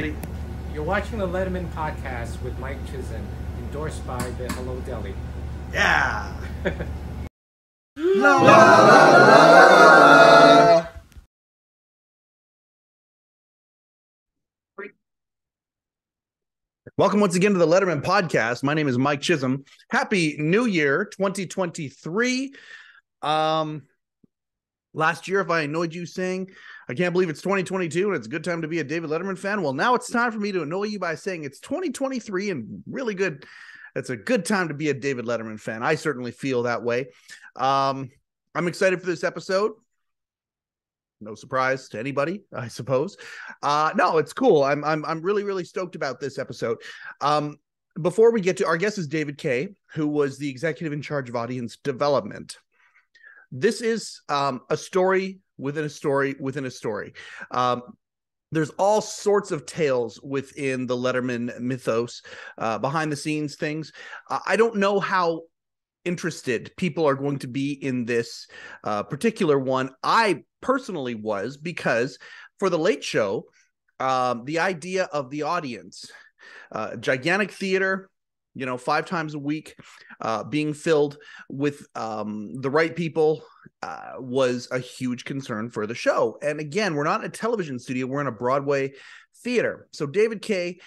You're watching the Letterman podcast with Mike Chisholm, endorsed by the Hello Deli. Yeah. La, la, la. Welcome once again to the Letterman podcast. My name is Mike Chisholm. Happy New Year 2023. Last year, if I annoyed you saying, I can't believe it's 2022 and it's a good time to be a David Letterman fan. Well, now it's time for me to annoy you by saying it's 2023 and really good. It's a good time to be a David Letterman fan. I certainly feel that way. I'm excited for this episode. No surprise to anybody, I suppose. No, it's cool. I'm really stoked about this episode. Before we get to our guest is David Kay, who was the executive in charge of audience development. This is a story within a story within a story. There's all sorts of tales within the Letterman mythos, behind the scenes things. I don't know how interested people are going to be in this particular one. I personally was, because for the Late Show, the idea of the audience, gigantic theater, 5 times a week, being filled with the right people, was a huge concern for the show. And again, we're not in a television studio, we're in a Broadway theater. So David Kay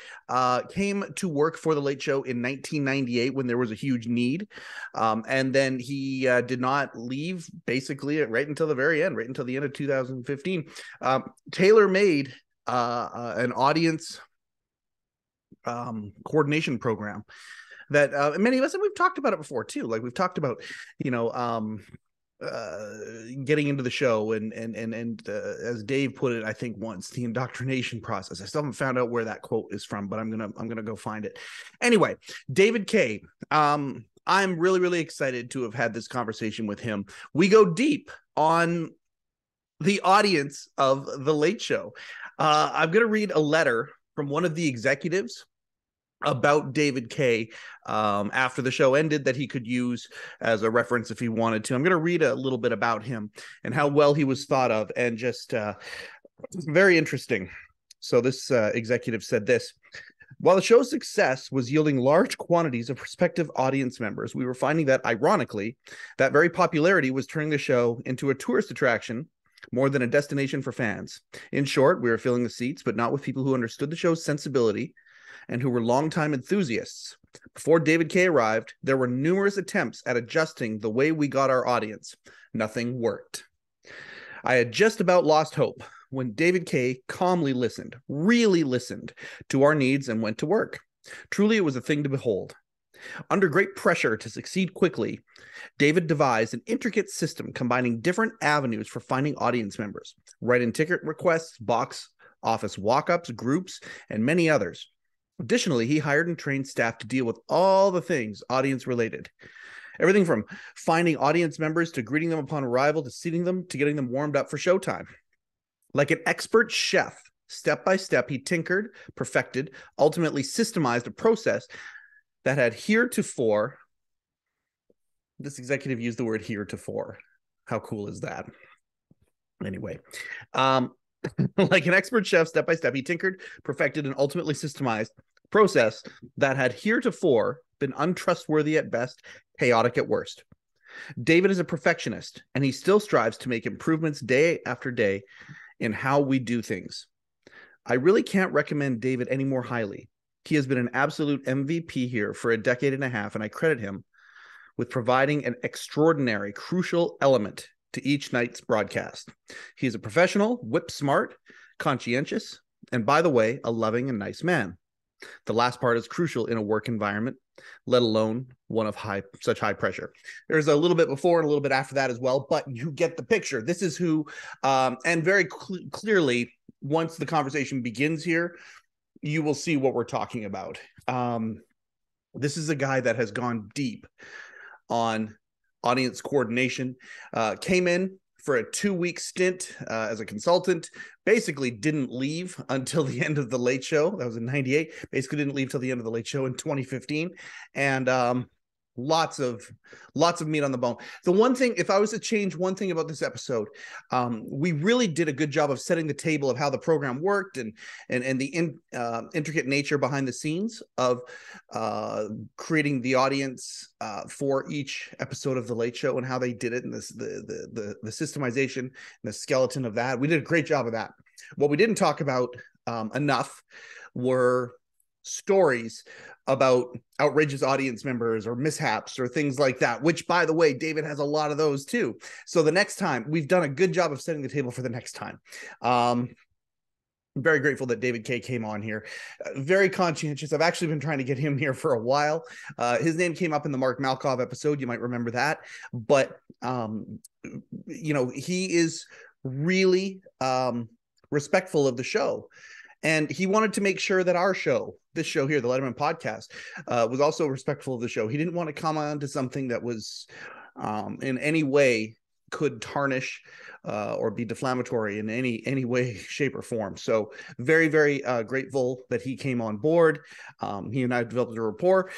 came to work for the Late Show in 1998 when there was a huge need. And then he did not leave basically right until the very end, right until the end of 2015. Tailor-made an audience coordination program that many of us, and we've talked about it before too, like we've talked about getting into the show and as Dave put it, I think once, the indoctrination process. I still haven't found out where that quote is from, but I'm gonna go find it. Anyway, David Kay, I'm really excited to have had this conversation with him. We go deep on the audience of the Late Show. I'm gonna read a letter from one of the executives about David Kay after the show ended that he could use as a reference if he wanted to. I'm going to read a little bit about him and how well he was thought of, and just very interesting. So this executive said this: while the show's success was yielding large quantities of prospective audience members, we were finding that, ironically, that very popularity was turning the show into a tourist attraction more than a destination for fans. In short, we were filling the seats, but not with people who understood the show's sensibility and who were longtime enthusiasts. Before David Kay arrived, there were numerous attempts at adjusting the way we got our audience. Nothing worked. I had just about lost hope when David Kay calmly listened, really listened to our needs and went to work. Truly, it was a thing to behold. Under great pressure to succeed quickly, David devised an intricate system combining different avenues for finding audience members, write-in ticket requests, box office walk-ups, groups, and many others. Additionally, he hired and trained staff to deal with all the things audience-related. Everything from finding audience members to greeting them upon arrival to seating them to getting them warmed up for showtime. Like an expert chef, step by step, he tinkered, perfected, ultimately systemized a process that had heretofore, this executive used the word heretofore. How cool is that? Anyway, like an expert chef, step by step, he tinkered, perfected, and ultimately systemized a process that had heretofore been untrustworthy at best, chaotic at worst. David is a perfectionist, and he still strives to make improvements day after day in how we do things. I really can't recommend David any more highly. He has been an absolute MVP here for a decade and a half, and I credit him with providing an extraordinary, crucial element to each night's broadcast. He is a professional, whip smart, conscientious, and by the way, a loving and nice man. The last part is crucial in a work environment, let alone one of such high pressure. There's a little bit before and a little bit after that as well, but you get the picture. This is who, and very clearly, once the conversation begins here, you will see what we're talking about. This is a guy that has gone deep on audience coordination, came in for a 2-week stint as a consultant, basically didn't leave until the end of the Late Show. That was in 98. Basically didn't leave till the end of the Late Show in 2015. And lots of meat on the bone. The one thing, if I was to change one thing about this episode, we really did a good job of setting the table of how the program worked and the intricate nature behind the scenes of creating the audience for each episode of The Late Show and how they did it, and the systemization and the skeleton of that. We did a great job of that. What we didn't talk about enough were stories about outrageous audience members or mishaps or things like that, which, by the way, David has a lot of those too. So the next time, we've done a good job of setting the table for the next time. I'm very grateful that David K came on here. Very conscientious. I've actually been trying to get him here for a while. His name came up in the Mark Malkov episode. You might remember that. But, he is really respectful of the show. And he wanted to make sure that our show, this show here, the Letterman podcast, was also respectful of the show. He didn't want to come on to something that was in any way could tarnish or be deflammatory in any way, shape, or form. So very, very grateful that he came on board. He and I developed a rapport,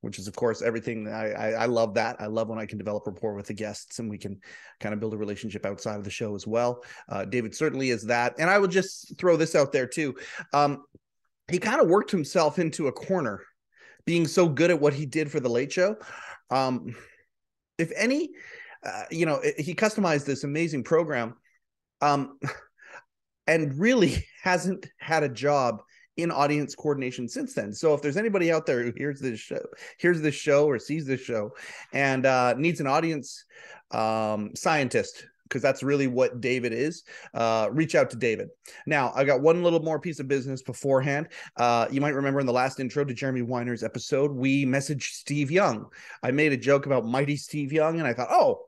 which is, of course, everything. I love that. I love when I can develop rapport with the guests and we can kind of build a relationship outside of the show as well. David certainly is that. And I will just throw this out there too. He kind of worked himself into a corner being so good at what he did for The Late Show. If any, he customized this amazing program and really hasn't had a job in audience coordination since then. So if there's anybody out there who hears this show or sees this show and needs an audience scientist, because that's really what David is, reach out to David. Now, I got one little more piece of business beforehand. You might remember in the last intro to Jeremy Weiner's episode, we messaged Steve Young. I made a joke about Mighty Steve Young, and I thought,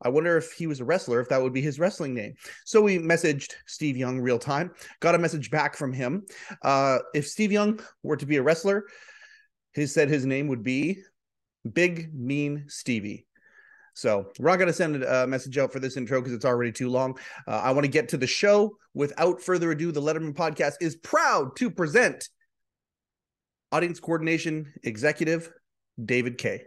I wonder if he was a wrestler, if that would be his wrestling name. So we messaged Steve Young real time, got a message back from him. If Steve Young were to be a wrestler, he said his name would be Big Mean Stevie. So we're not going to send a message out for this intro because it's already too long. I want to get to the show. Without further ado, the Letterman podcast is proud to present audience coordination executive David K.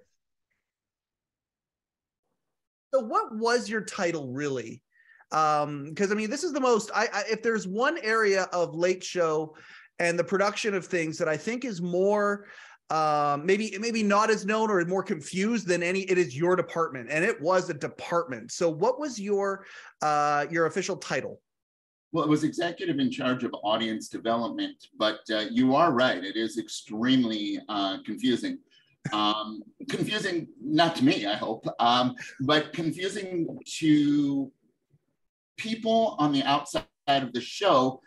So what was your title really? Because this is the most, if there's one area of Late Show and the production of things that I think is more, maybe not as known or more confused than it is your department. And it was a department. So what was your official title? Well, it was executive in charge of audience development, but you are right. It is extremely confusing. Confusing, not to me, I hope, but confusing to people on the outside of the show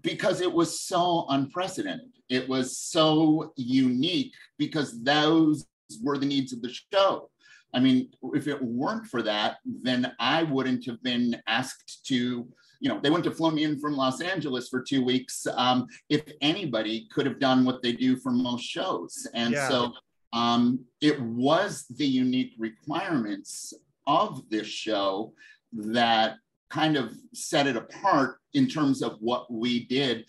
because it was so unprecedented. It was so unique because those were the needs of the show. I mean, if it weren't for that, then I wouldn't have been asked to, they wouldn't have flown me in from Los Angeles for 2 weeks. If anybody could have done what they do for most shows. And so it was the unique requirements of this show that kind of set it apart in terms of what we did.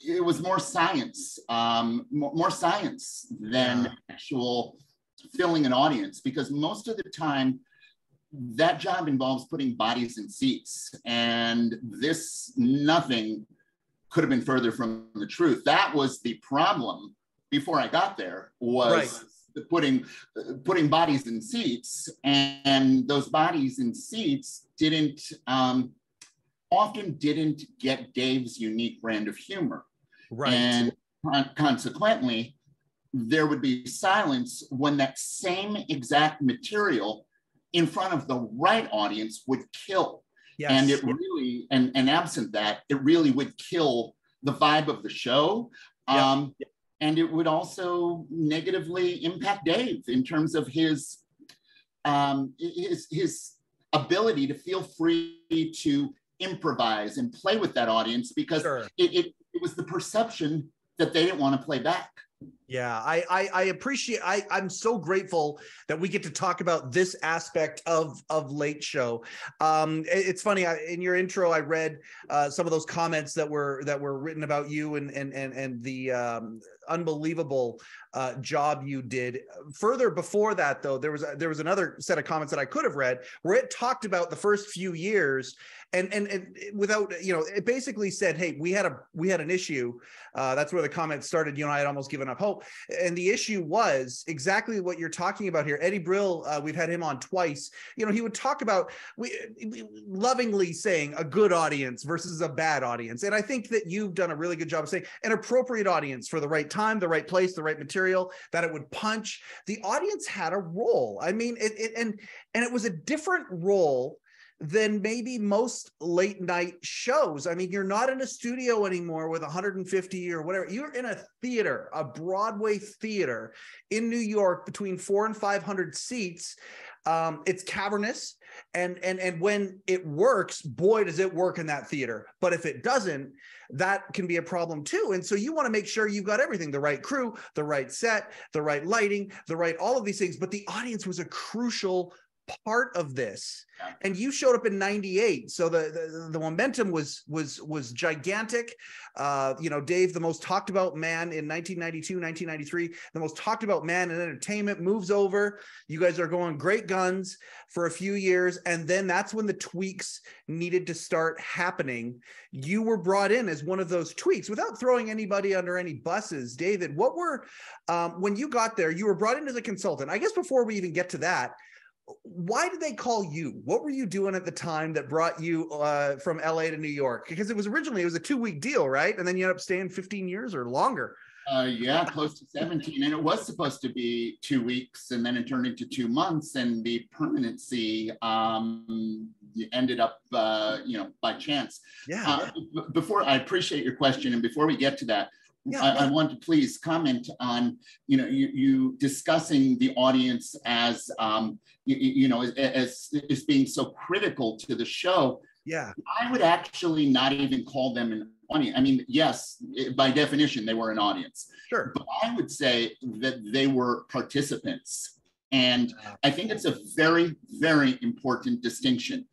It was more science, more science than actual filling an audience, because most of the time that job involves putting bodies in seats, and nothing could have been further from the truth. That was the problem before I got there, was putting bodies in seats, and those bodies in seats often didn't get Dave's unique brand of humor. Right. And consequently, there would be silence when that same exact material in front of the right audience would kill. Yes. And it really, and absent that, it really would kill the vibe of the show. And it would also negatively impact Dave in terms of his ability to feel free to improvise and play with that audience, because it was the perception that they didn't want to play back. Yeah, I appreciate. I'm so grateful that we get to talk about this aspect of Late Show. It's funny. In your intro, I read some of those comments that were written about you and the unbelievable job you did. Further before that, though, there was another set of comments that I could have read where it talked about the first few years and without, it basically said, hey, we had an issue. That's where the comment started. I had almost given up hope. And the issue was exactly what you're talking about here. Eddie Brill, we've had him on twice. He would talk about lovingly saying a good audience versus a bad audience. And I think that you've done a really good job of saying an appropriate audience for the right time, the right place, the right material, that it would punch. The audience had a role. I mean, and it was a different role than maybe most late night shows. I mean, you're not in a studio anymore with 150 or whatever. You're in a theater, a Broadway theater in New York, between 400 and 500 seats. It's cavernous, and when it works, boy, does it work in that theater. But if it doesn't, that can be a problem too. And so you want to make sure you've got everything, the right crew, the right set, the right lighting, all of these things. But the audience was a crucial part of this. And you showed up in 98, so the momentum was gigantic. Dave, the most talked about man in 1992, 1993, the most talked about man in entertainment, moves over. You guys are going great guns for a few years, and then that's when the tweaks needed to start happening. You were brought in as one of those tweaks. Without throwing anybody under any buses, David, what were when you got there, you were brought in as a consultant. I guess before we even get to that, why did they call you? What were you doing at the time that brought you from LA to New York? Because it was a 2-week deal, right? And then you ended up staying 15 years or longer. Yeah, close to 17. And it was supposed to be 2 weeks, and then it turned into 2 months, and the permanency ended up, by chance. Yeah. Before, I appreciate your question. And before we get to that, I want to please comment on, you discussing the audience as, as being so critical to the show. Yeah. I would actually not even call them an audience. I mean, yes, by definition, they were an audience. Sure. But I would say that they were participants. And I think it's a very, very important distinction,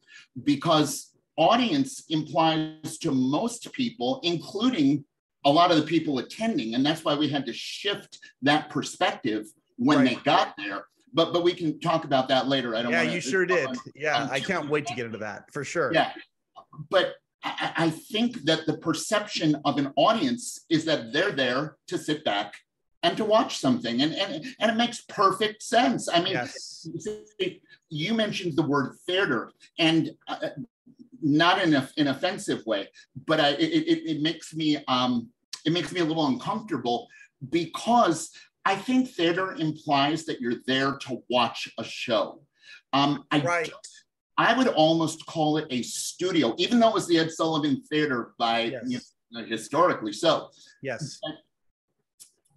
because audience implies to most people, including a lot of the people attending, and that's why we had to shift that perspective when they got there. But we can talk about that later. I don't. Yeah, you sure did. Yeah, I can't wait to get into that for sure. Yeah, but I think that the perception of an audience is that they're there to sit back and to watch something, and it makes perfect sense. I mean, yes. You mentioned the word theater, and not in an offensive way, but it makes me a little uncomfortable, because I think theater implies that you're there to watch a show. I would almost call it a studio, even though it was the Ed Sullivan Theater by historically so. Yes. But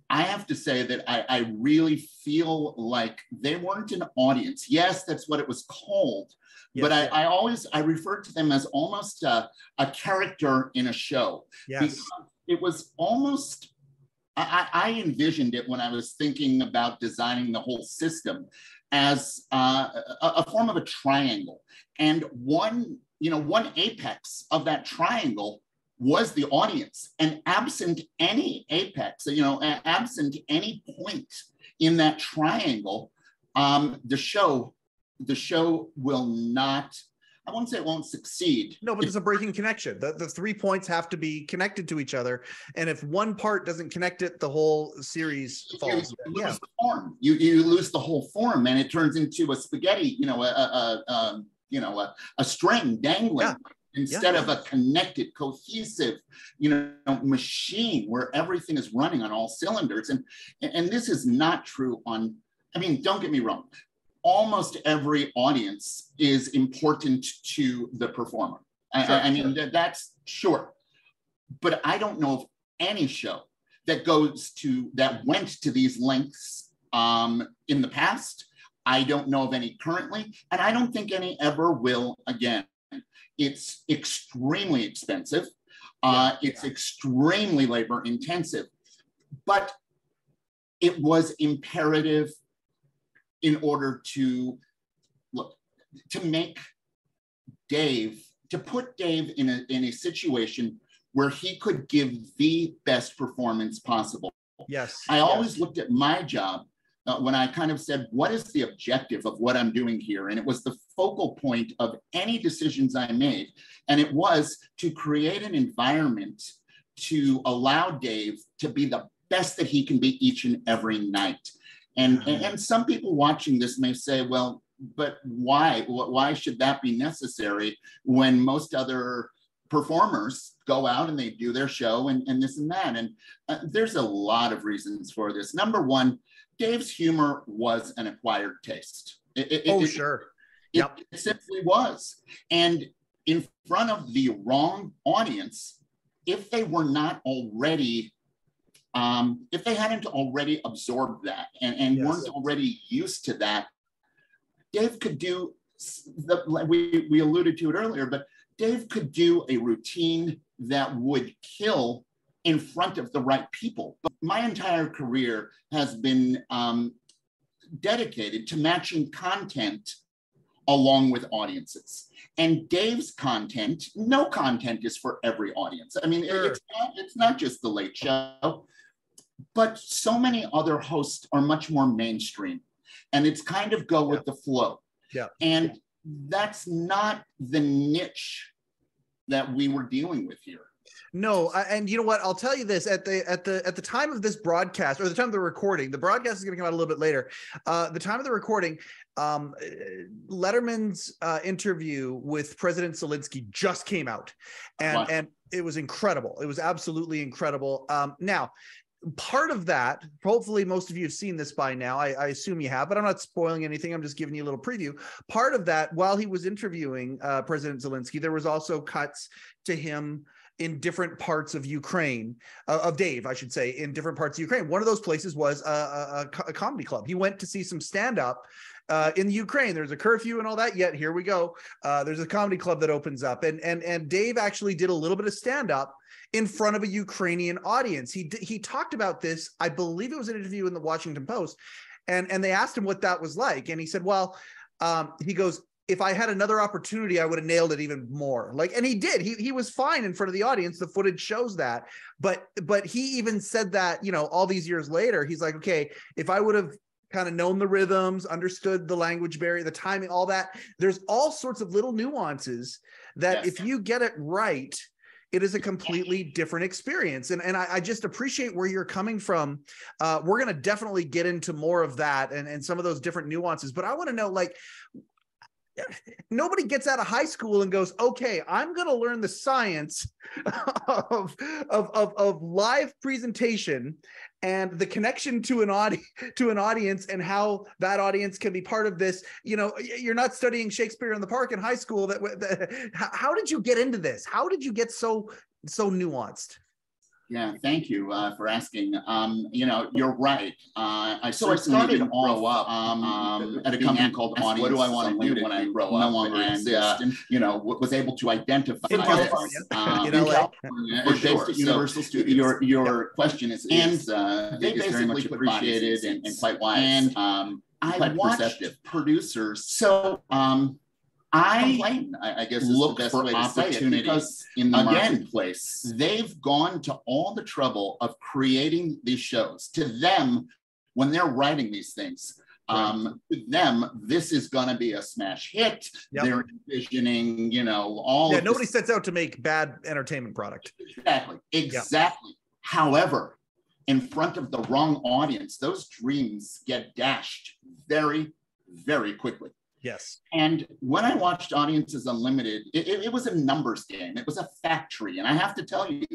I have to say that I really feel like they weren't an audience. Yes, that's what it was called. Yes, but I refer to them as almost a character in a show. Yes. Because it was almost, I envisioned it when I was thinking about designing the whole system as a form of a triangle. And one apex of that triangle was the audience. And absent any apex, absent any point in that triangle, the show will not, I won't say it won't succeed. No, but there's a breaking connection. The 3 points have to be connected to each other. And if one part doesn't connect it, the whole series falls. You lose the form. You lose the whole form, and it turns into a spaghetti, a string dangling instead of a connected, cohesive, machine where everything is running on all cylinders. And this is not true on, I mean, don't get me wrong. Almost every audience is important to the performer. I mean, that's sure. But I don't know of any show that went to these lengths in the past. I don't know of any currently, and I don't think any ever will again. It's extremely expensive. It's extremely labor intensive. But it was imperative in order to make Dave, to put Dave in a situation where he could give the best performance possible. Yes. I always looked at my job when I kind of said, what is the objective of what I'm doing here? And it was the focal point of any decisions I made. And it was to create an environment to allow Dave to be the best that he can be each and every night. And some people watching this may say, well, but why? Why should that be necessary when most other performers go out and they do their show and this and that? And there's a lot of reasons for this. Number one, Dave's humor was an acquired taste. Sure. It simply was. And in front of the wrong audience, if they were not already, if they hadn't already absorbed that and weren't already used to that, Dave could do, we alluded to it earlier, but Dave could do a routine that would kill in front of the right people. But my entire career has been dedicated to matching content along with audiences. And Dave's content, no content is for every audience. I mean, it's not just The Late Show, but so many other hosts are much more mainstream. And it's kind of go with the flow. And that's not the niche that we were dealing with here. No, and you know what? I'll tell you this: at the time of this broadcast, or the time of the recording, the broadcast is going to come out a little bit later. The time of the recording, Letterman's interview with President Zelensky just came out, and it was incredible. It was absolutely incredible. Now, part of that, hopefully most of you have seen this by now. I assume you have, but I'm not spoiling anything. I'm just giving you a little preview. Part of that, while he was interviewing President Zelensky, there was also cuts to him in different parts of Ukraine, of Dave, I should say, in different parts of Ukraine. One of those places was a comedy club. He went to see some stand-up in Ukraine. There's a curfew and all that, yet here we go. There's a comedy club that opens up. And Dave actually did a little bit of stand-up in front of a Ukrainian audience. He talked about this, I believe it was an interview in the Washington Post, and they asked him what that was like. And he said, well, he goes, if I had another opportunity, I would have nailed it even more. And he did. He was fine in front of the audience. The footage shows that. But he even said that, all these years later, he's like, okay, if I would have kind of known the rhythms, understood the language barrier, the timing, all that, there's all sorts of little nuances that if you get it right, it is a completely different experience. And I just appreciate where you're coming from. We're going to definitely get into more of that and some of those different nuances. But I want to know, nobody gets out of high school and goes, okay, I'm going to learn the science of live presentation and the connection to an audience and how that audience can be part of this. You're not studying Shakespeare in the Park in high school. How did you get into this? How did you get so nuanced? Yeah, thank you for asking. You're right. I started off at a company called Audience. What do I want to do when I grow up? No longer exist. And was able to identify in California. In California, for sure. Based at Universal Studios. Your question is they basically much appreciated and quite wise. And I watched producers. So I guess look the best for way to opportunities in the marketplace. They've gone to all the trouble of creating these shows. To them, when they're writing these things, to them, this is going to be a smash hit. They're envisioning, all. Yeah, nobody sets out to make bad entertainment product. Exactly. However, in front of the wrong audience, those dreams get dashed very, very quickly. Yes. And when I watched Audiences Unlimited, it was a numbers game. It was a factory. And I have to tell you,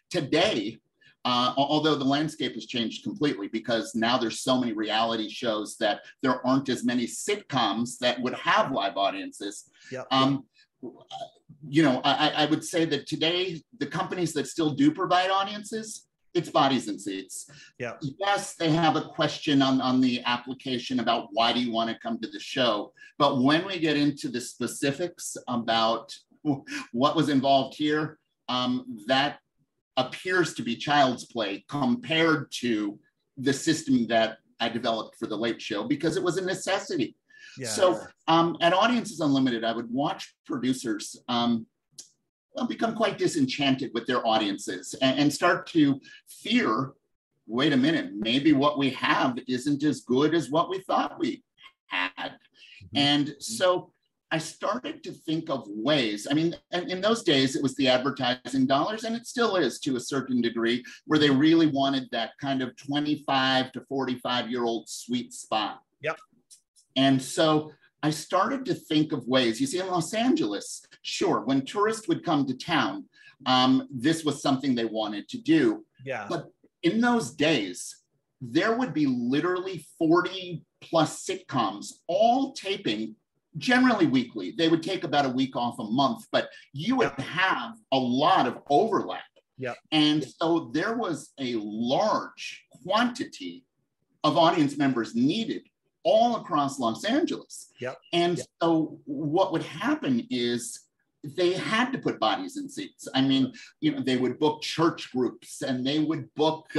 today, although the landscape has changed completely because now there's so many reality shows that there aren't as many sitcoms that would have live audiences. I would say that today, the companies that still do provide audiences, it's bodies and seats. Yes, they have a question on the application about why do you want to come to the show. But when we get into the specifics about what was involved here, that appears to be child's play compared to the system that I developed for the Late Show because it was a necessity. Yeah. So at Audiences Unlimited, I would watch producers become quite disenchanted with their audiences and start to fear, wait a minute, maybe what we have isn't as good as what we thought we had. Mm-hmm. And so I started to think of ways. I mean, in those days, it was the advertising dollars, and it still is to a certain degree, where they really wanted that kind of 25 to 45-year-old sweet spot. Yep. And so I started to think of ways. You see, in Los Angeles, sure, when tourists would come to town, this was something they wanted to do. Yeah. But in those days, there would be literally 40 plus sitcoms all taping, generally weekly. They would take about a week off a month, but you would have a lot of overlap. Yeah. And so there was a large quantity of audience members needed all across Los Angeles. Yep. And so what would happen is they had to put bodies in seats. I mean, you know, they would book church groups and they would book,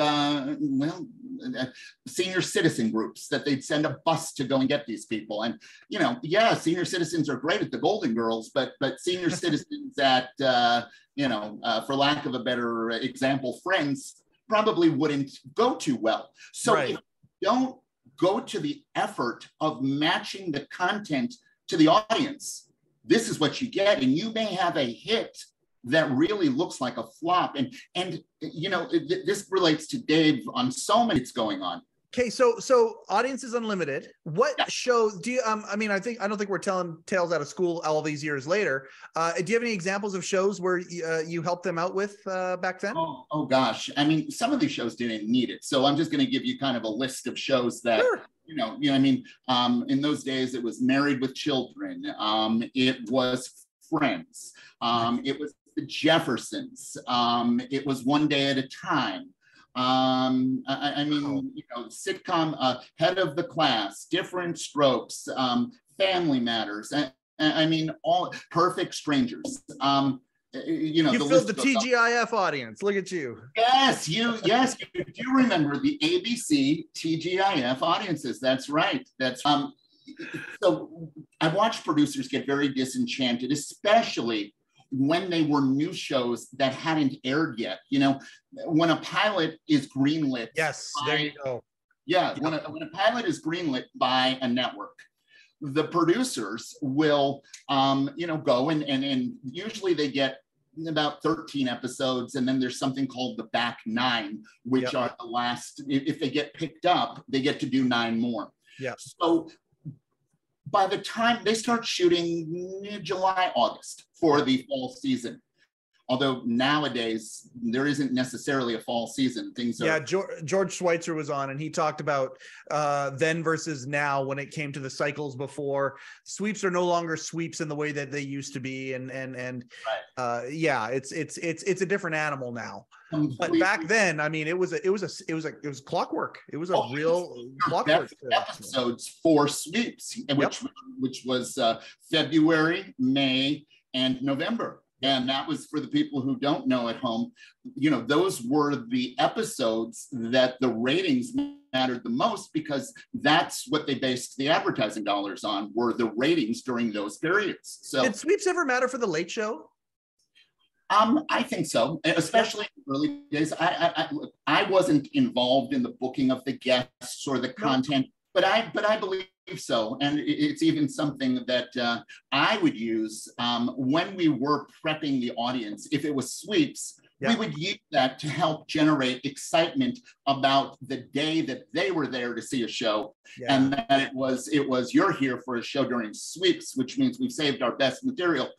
senior citizen groups that they'd send a bus to go and get these people. And, you know, yeah, senior citizens are great at the Golden Girls, but senior citizens at, for lack of a better example, Friends probably wouldn't go too well. So if you don't go to the effort of matching the content to the audience, this is what you get, and you may have a hit that really looks like a flop. And you know, this relates to Dave on so many things going on. Okay, so Audiences Unlimited. What show do you? I mean, I don't think we're telling tales out of school all these years later. Do you have any examples of shows where you helped them out with back then? Oh gosh, I mean, some of these shows didn't need it, so I'm just going to give you kind of a list of shows that. Sure. I mean, in those days, it was Married with Children. It was Friends. It was The Jeffersons. It was One Day at a Time. I mean, sitcom, Head of the Class, Different Strokes, Family Matters. I mean, all Perfect Strangers. You filled the TGIF audience. Look at you. Yes, you do remember the ABC TGIF audiences. That's right. That's so I watched producers get very disenchanted, especially when they were new shows that hadn't aired yet. You know, when a pilot is greenlit. Yes, there you go. Yeah, when a pilot is greenlit by a network, the producers will, go and usually they get about 13 episodes, and then there's something called the back 9, which are the last. If they get picked up, they get to do 9 more. Yeah. So by the time they start shooting July, August for the fall season. Although nowadays there isn't necessarily a fall season. Things are. Yeah, George Schweitzer was on, and he talked about then versus now when it came to the cycles before. Sweeps are no longer sweeps in the way that they used to be, and it's a different animal now. But back then, I mean, it was clockwork. It was a real clockwork. Episodes for sweeps, which was February, May, and November. And that was, for the people who don't know at home, those were the episodes that the ratings mattered the most, because that's what they based the advertising dollars on, were the ratings during those periods. So did sweeps ever matter for the Late Show? I think so, especially in the early days. I wasn't involved in the booking of the guests or the content, but I believe so. And it's even something that I would use when we were prepping the audience. If it was sweeps, we would use that to help generate excitement about the day that they were there to see a show. And that it was you're here for a show during sweeps, which means we've saved our best material.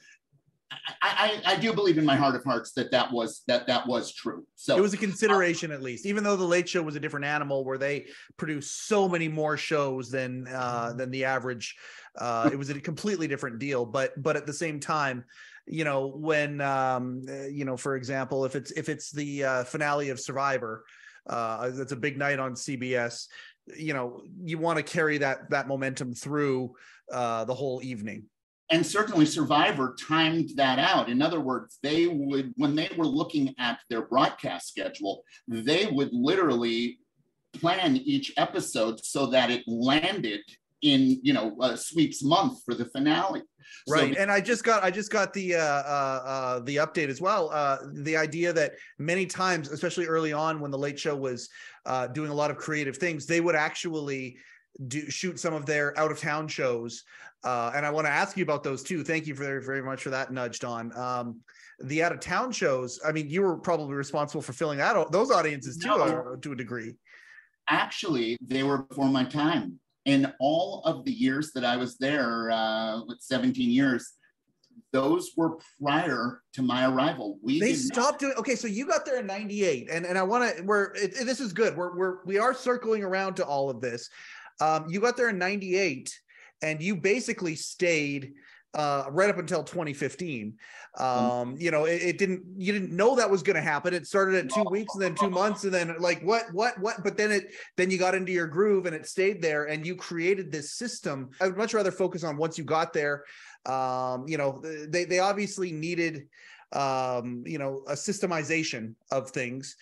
I do believe in my heart of hearts that was true. So it was a consideration, at least, even though the Late Show was a different animal, where they produced so many more shows than the average. It was a completely different deal. But at the same time, when for example, if it's the finale of Survivor, that's a big night on CBS. You want to carry that momentum through the whole evening. And certainly Survivor timed that out. In other words, when they were looking at their broadcast schedule, they would literally plan each episode so that it landed in, you know, sweeps month for the finale. Right. So, And I just got the update as well. The idea that many times, especially early on when the Late Show was doing a lot of creative things, they would actually shoot some of their out of town shows. And I want to ask you about those too. Thank you very, very much for that nudge, Don. The out of town shows, I mean, you were probably responsible for filling out those audiences too, to a degree. Actually, they were before my time. In all of the years that I was there, 17 years, those were prior to my arrival. They stopped doing. Okay, so you got there in '98, and I want to. This is good. We are circling around to all of this. You got there in '98, and you basically stayed right up until 2015. You know, you didn't know that was going to happen. It started at 2 weeks and then 2 months and then like what, but then you got into your groove and it stayed there and you created this system. I would much rather focus on once you got there. You know, they obviously needed, you know, a systemization of things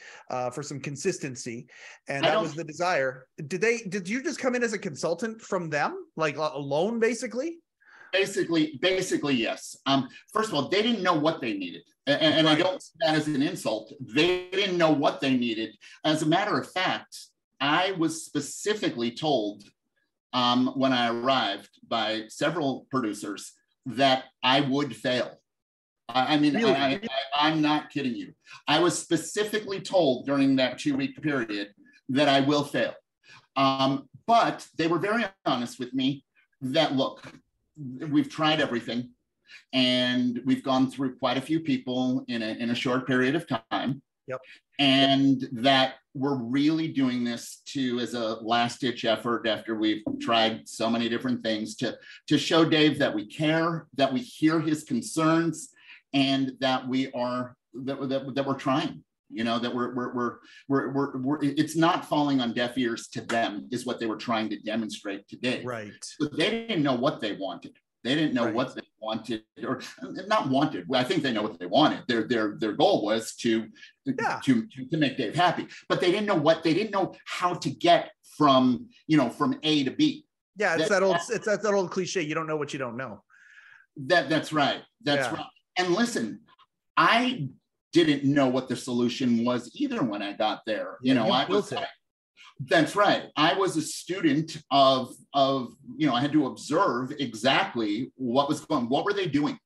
for some consistency. And that was the desire. Did you just come in as a consultant from them, like alone basically? Basically, yes. First of all, they didn't know what they needed. And right. I don't see that as an insult. They didn't know what they needed. As a matter of fact, I was specifically told when I arrived by several producers that I would fail. I mean, really? I'm not kidding you. I was specifically told during that 2-week period that I will fail. But they were very honest with me that, look, we've tried everything and we've gone through quite a few people in a short period of time. Yep. And that we're really doing this as a last ditch effort after we've tried so many different things to show Dave that we care, that we hear his concerns, and that we're trying. You know, that we're it's not falling on deaf ears to them is what they were trying to demonstrate today. Right. But they didn't know what they wanted. They didn't know what they wanted, or not wanted. Well, I think they know what they wanted. Their goal was to make Dave happy, but they didn't know how to get from A to B. Yeah, it's that old cliche. You don't know what you don't know. That's right. That's right. And listen, I didn't know what the solution was either when I got there. That's right. I was a student of I had to observe exactly what was going on. What were they doing?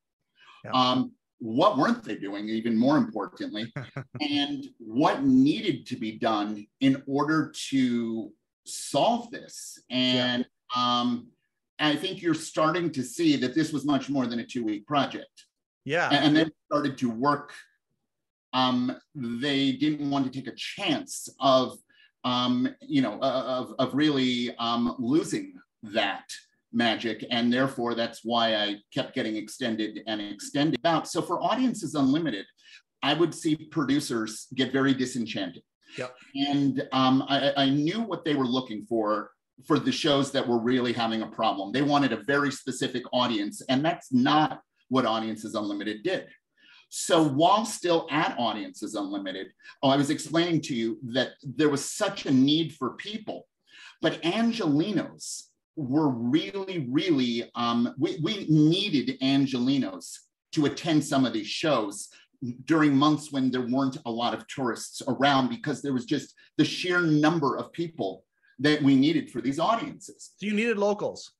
Yeah. What weren't they doing, even more importantly, and what needed to be done in order to solve this. And I think you're starting to see that this was much more than a 2-week project. Yeah. And then started to work. They didn't want to take a chance of really losing that magic. And therefore, that's why I kept getting extended out. So for Audiences Unlimited, I would see producers get very disenchanted. Yep. And I knew what they were looking for the shows that were really having a problem. They wanted a very specific audience, and that's not what Audiences Unlimited did. So while still at Audiences Unlimited, I was explaining to you that there was such a need for people, but Angelenos were really, really, we needed Angelenos to attend some of these shows during months when there weren't a lot of tourists around, because there was just the sheer number of people that we needed for these audiences. So you needed locals.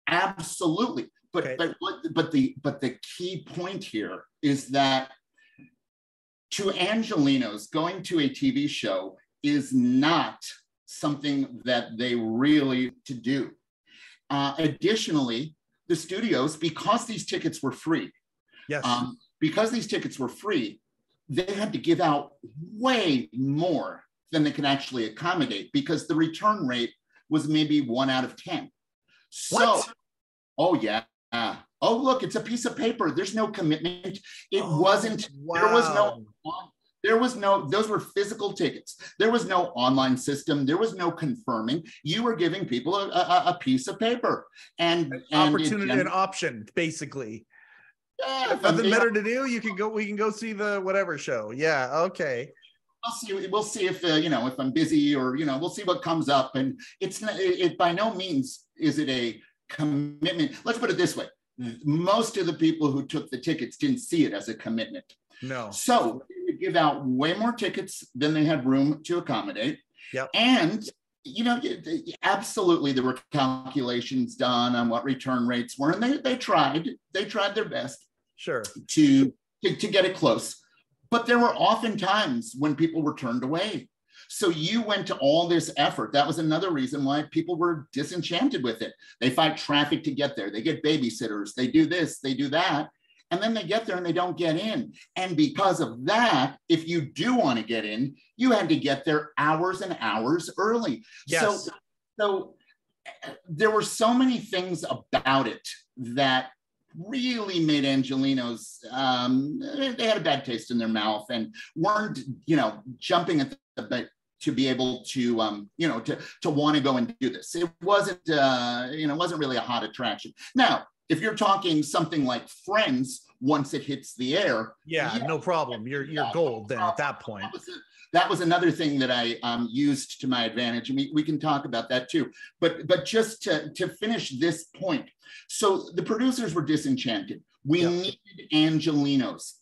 Absolutely. But the key point here is that to Angelenos, going to a TV show is not something that they really to do. Additionally, the studios, because these tickets were free, they had to give out way more than they could actually accommodate, because the return rate was maybe 1 out of 10. So, oh yeah. Oh, look, it's a piece of paper. There's no commitment. It wasn't, wow. Those were physical tickets. There was no online system. There was no confirming. You were giving people a piece of paper. And opportunity, an option, basically. Yeah, if nothing better to do, we can go see the whatever show. Yeah, okay. We'll see if if I'm busy, or we'll see what comes up. And it by no means is it a commitment. Let's put it this way: most of the people who took the tickets didn't see it as a commitment. No. So they would give out way more tickets than they had room to accommodate. Yep. And absolutely, there were calculations done on what return rates were, and they tried their best, sure, to get it close. But there were often times when people were turned away. So you went to all this effort. That was another reason why people were disenchanted with it. They fight traffic to get there. They get babysitters. They do this, they do that. And then they get there and they don't get in. And because of that, if you do want to get in, you had to get there hours and hours early. Yes. So there were so many things about it that really made Angelenos, they had a bad taste in their mouth and weren't, jumping at the bit to be able to, to want to go and do this. It wasn't, it wasn't really a hot attraction. Now, if you're talking something like Friends, once it hits the air, no problem. You're gold then at that point. That was another thing that I used to my advantage, and we can talk about that too. But just to finish this point, so the producers were disenchanted. We needed Angelenos.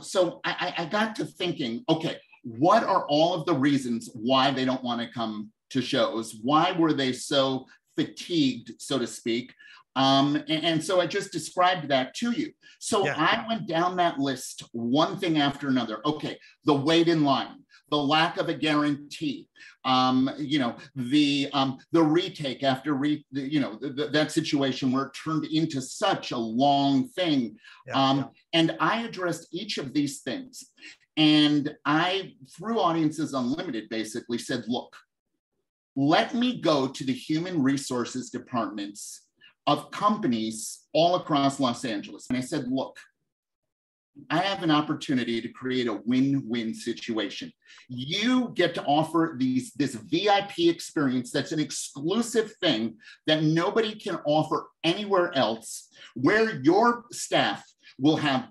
So I got to thinking, okay, what are all of the reasons why they don't want to come to shows? Why were they so fatigued, so to speak? And so I just described that to you. So I went down that list, one thing after another. Okay, the wait in line, the lack of a guarantee, the retake after that situation where it turned into such a long thing. And I addressed each of these things. And I, through Audiences Unlimited, basically said, look, let me go to the human resources departments of companies all across Los Angeles. And I said, look, I have an opportunity to create a win-win situation. You get to offer this VIP experience that's an exclusive thing that nobody can offer anywhere else, where your staff will have,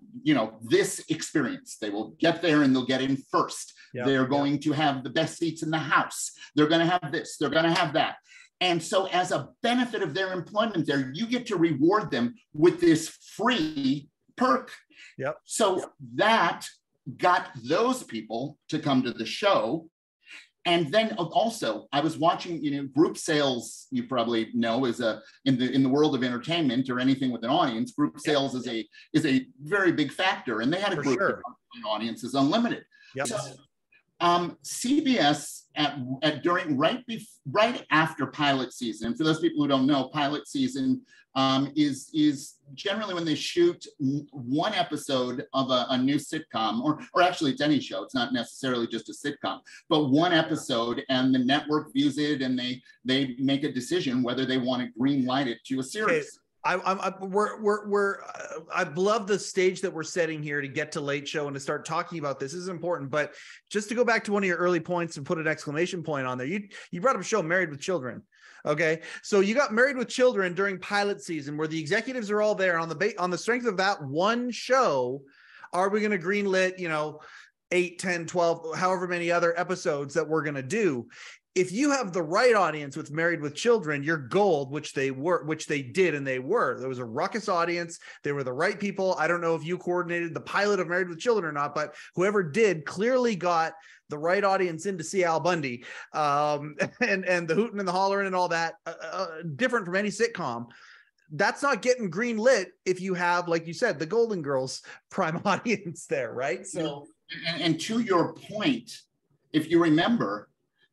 this experience. They will get there and they'll get in first. They're going to have the best seats in the house. They're going to have this, they're going to have that. And so as a benefit of their employment there, you get to reward them with this free perk. So that got those people to come to the show. And then also I was watching, group sales, you probably know, is in the world of entertainment or anything with an audience, group sales is a very big factor. And they had a group of Audiences Unlimited. So, CBS right after pilot season, and for those people who don't know, pilot season is generally when they shoot one episode of a new sitcom, or actually it's any show. It's not necessarily just a sitcom, but one episode, and the network views it and they make a decision whether they want to green light it to a series. I love the stage that we're setting here to get to Late Show and to start talking about this. This is important, but just to go back to one of your early points and put an exclamation point on there, you brought up a show, Married with Children. Okay, so you got Married with Children during pilot season, where the executives are all there on the strength of that one show. Are we going to greenlit 8, 10, 12, however many other episodes that we're going to do? If you have the right audience with Married with Children, you're gold, which they did, and they were. There was a ruckus audience. They were the right people. I don't know if you coordinated the pilot of Married with Children or not, but whoever did clearly got the right audience in to see Al Bundy, and the hooting and the hollering and all that, different from any sitcom. That's not getting green lit if you have, like you said, the Golden Girls prime audience there, right? So, and to your point, if you remember,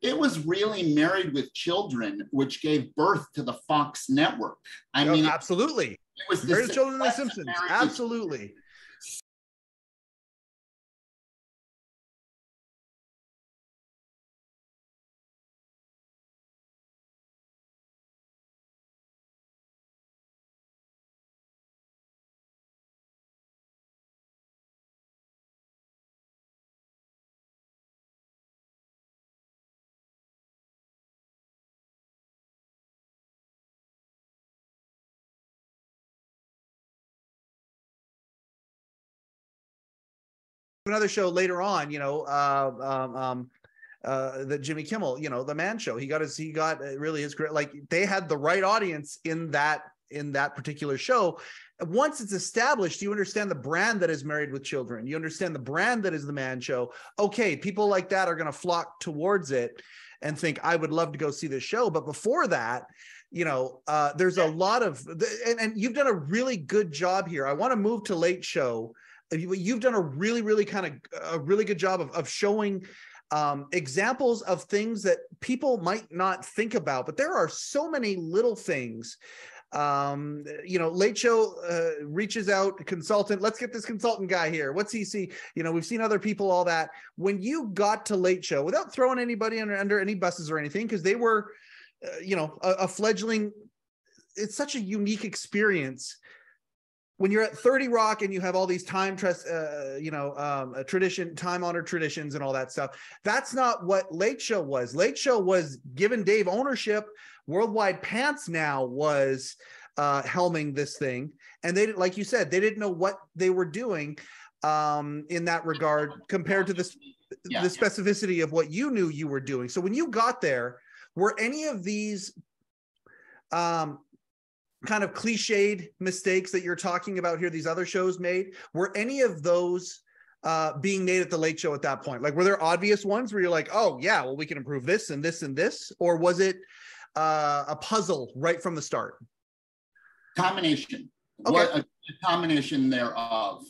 it was really Married with Children which gave birth to the Fox network. I mean, absolutely. It was Married with Children and The Simpsons. Absolutely. another show later on, the Jimmy Kimmel, the Man Show. He got really his career. Like, they had the right audience in that particular show. Once it's established, you understand the brand that is Married with Children. You understand the brand that is the Man Show. Okay, people like that are going to flock towards it and think, I would love to go see this show. But before that, there's a lot of, and you've done a really good job here. I want to move to Late Show. You've done a really, really good job of showing examples of things that people might not think about, but there are so many little things. Late Show reaches out, consultant, let's get this consultant guy here. What's he see? We've seen other people, all that. When you got to Late Show, without throwing anybody under any buses or anything, because they were, a fledgling, it's such a unique experience. When you're at 30 Rock and you have all these time-honored traditions and all that stuff, that's not what Late Show was. Late Show was giving Dave ownership. Worldwide Pants now was helming this thing. And they, like you said, they didn't know what they were doing in that regard compared to the specificity of what you knew you were doing. So when you got there, were any of these kind of cliched mistakes that you're talking about here, these other shows made, were any of those being made at the Late Show at that point? Like, were there obvious ones where you're like, oh yeah, well, we can improve this and this and this? Or was it a puzzle right from the start? Combination. Okay. What a combination thereof.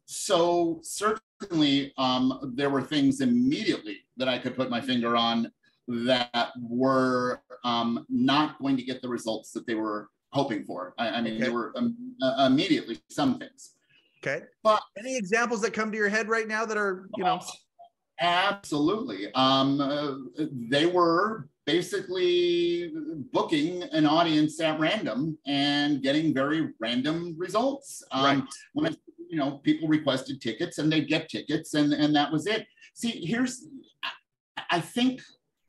So certainly there were things immediately that I could put my finger on that were not going to get the results that they were hoping for. I mean, okay. There were immediately some things. Okay. But any examples that come to your head right now that are, Absolutely. They were basically booking an audience at random and getting very random results. Right. When people requested tickets and they'd get tickets and that was it. See, I think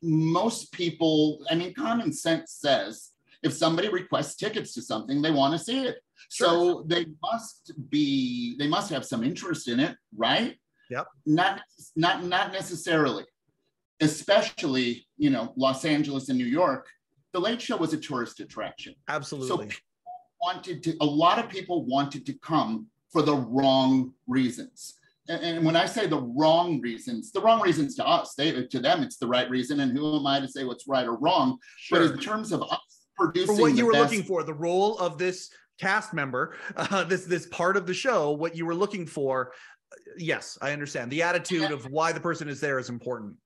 most people, common sense says if somebody requests tickets to something, they want to see it. Sure. So they must have some interest in it, right? Yep. Not necessarily, especially, Los Angeles and New York. The Late Show was a tourist attraction. Absolutely. So a lot of people wanted to come for the wrong reasons. And when I say the wrong reasons to us, to them, it's the right reason. And who am I to say what's right or wrong? Sure. But in terms of us producing for what you were looking for, the role of this cast member, this part of the show, what you were looking for, yes, I understand. The attitude of why the person is there is important.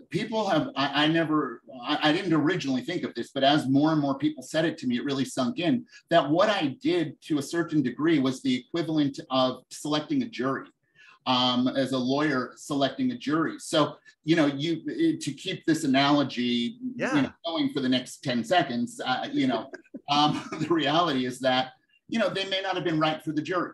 People have, I didn't originally think of this, but as more and more people said it to me, it really sunk in that what I did to a certain degree was the equivalent of selecting a jury, as a lawyer selecting a jury. So, to keep this analogy going for the next 10 seconds, the reality is that, they may not have been right for the jury.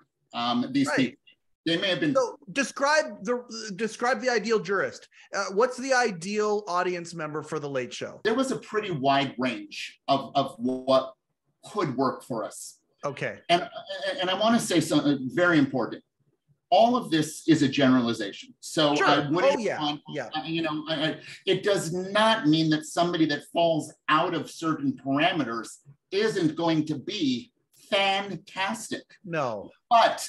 These right. people. They may have been. So describe the ideal jurist. What's the ideal audience member for the Late Show? There was a pretty wide range of what could work for us. Okay. And I want to say something very important. All of this is a generalization. So sure. I wouldn't. It does not mean that somebody that falls out of certain parameters isn't going to be fantastic. No. But,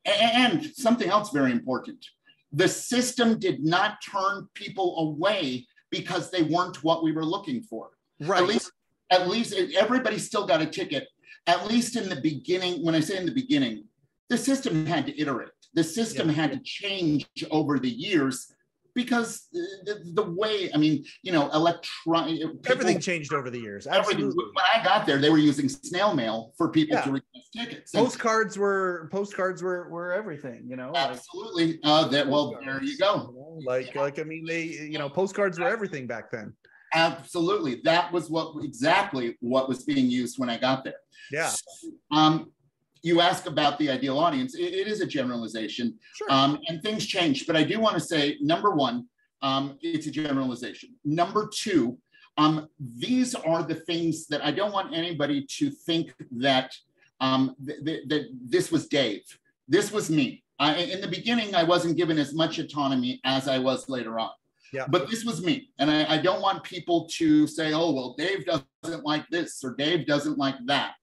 and something else very important, the system did not turn people away because they weren't what we were looking for. Right. At least everybody still got a ticket, at least in the beginning. When I say in the beginning, the system had to iterate. The system had to change over the years because the way, everything changed over the years. Absolutely. When I got there, they were using snail mail for people to request tickets. Postcards were everything, Absolutely. There you go. Postcards were everything back then. Absolutely. That was exactly what was being used when I got there. Yeah. So, you ask about the ideal audience. It is a generalization, sure. And things change. But I do want to say, number one, it's a generalization. Number two, these are the things that I don't want anybody to think that that this was Dave. This was me. In the beginning, I wasn't given as much autonomy as I was later on. Yeah. But this was me. And I don't want people to say, oh, well, Dave doesn't like this or Dave doesn't like that.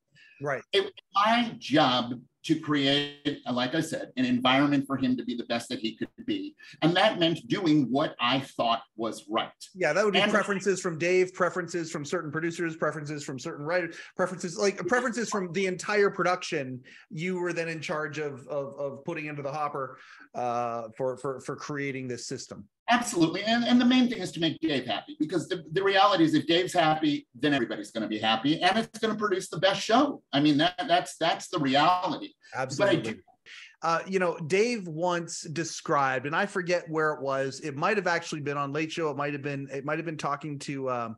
Right. It was my job to create, like I said, an environment for him to be the best that he could be. And that meant doing what I thought was right. Yeah, that would be preferences from Dave, preferences from certain producers, preferences from certain writers, preferences from the entire production. You were then in charge of putting into the hopper for creating this system. Absolutely. And the main thing is to make Dave happy, because the reality is if Dave's happy, then everybody's going to be happy and it's going to produce the best show. I mean, that's the reality. Absolutely. Dave once described, and I forget where it was. It might have actually been on Late Show. It might have been talking to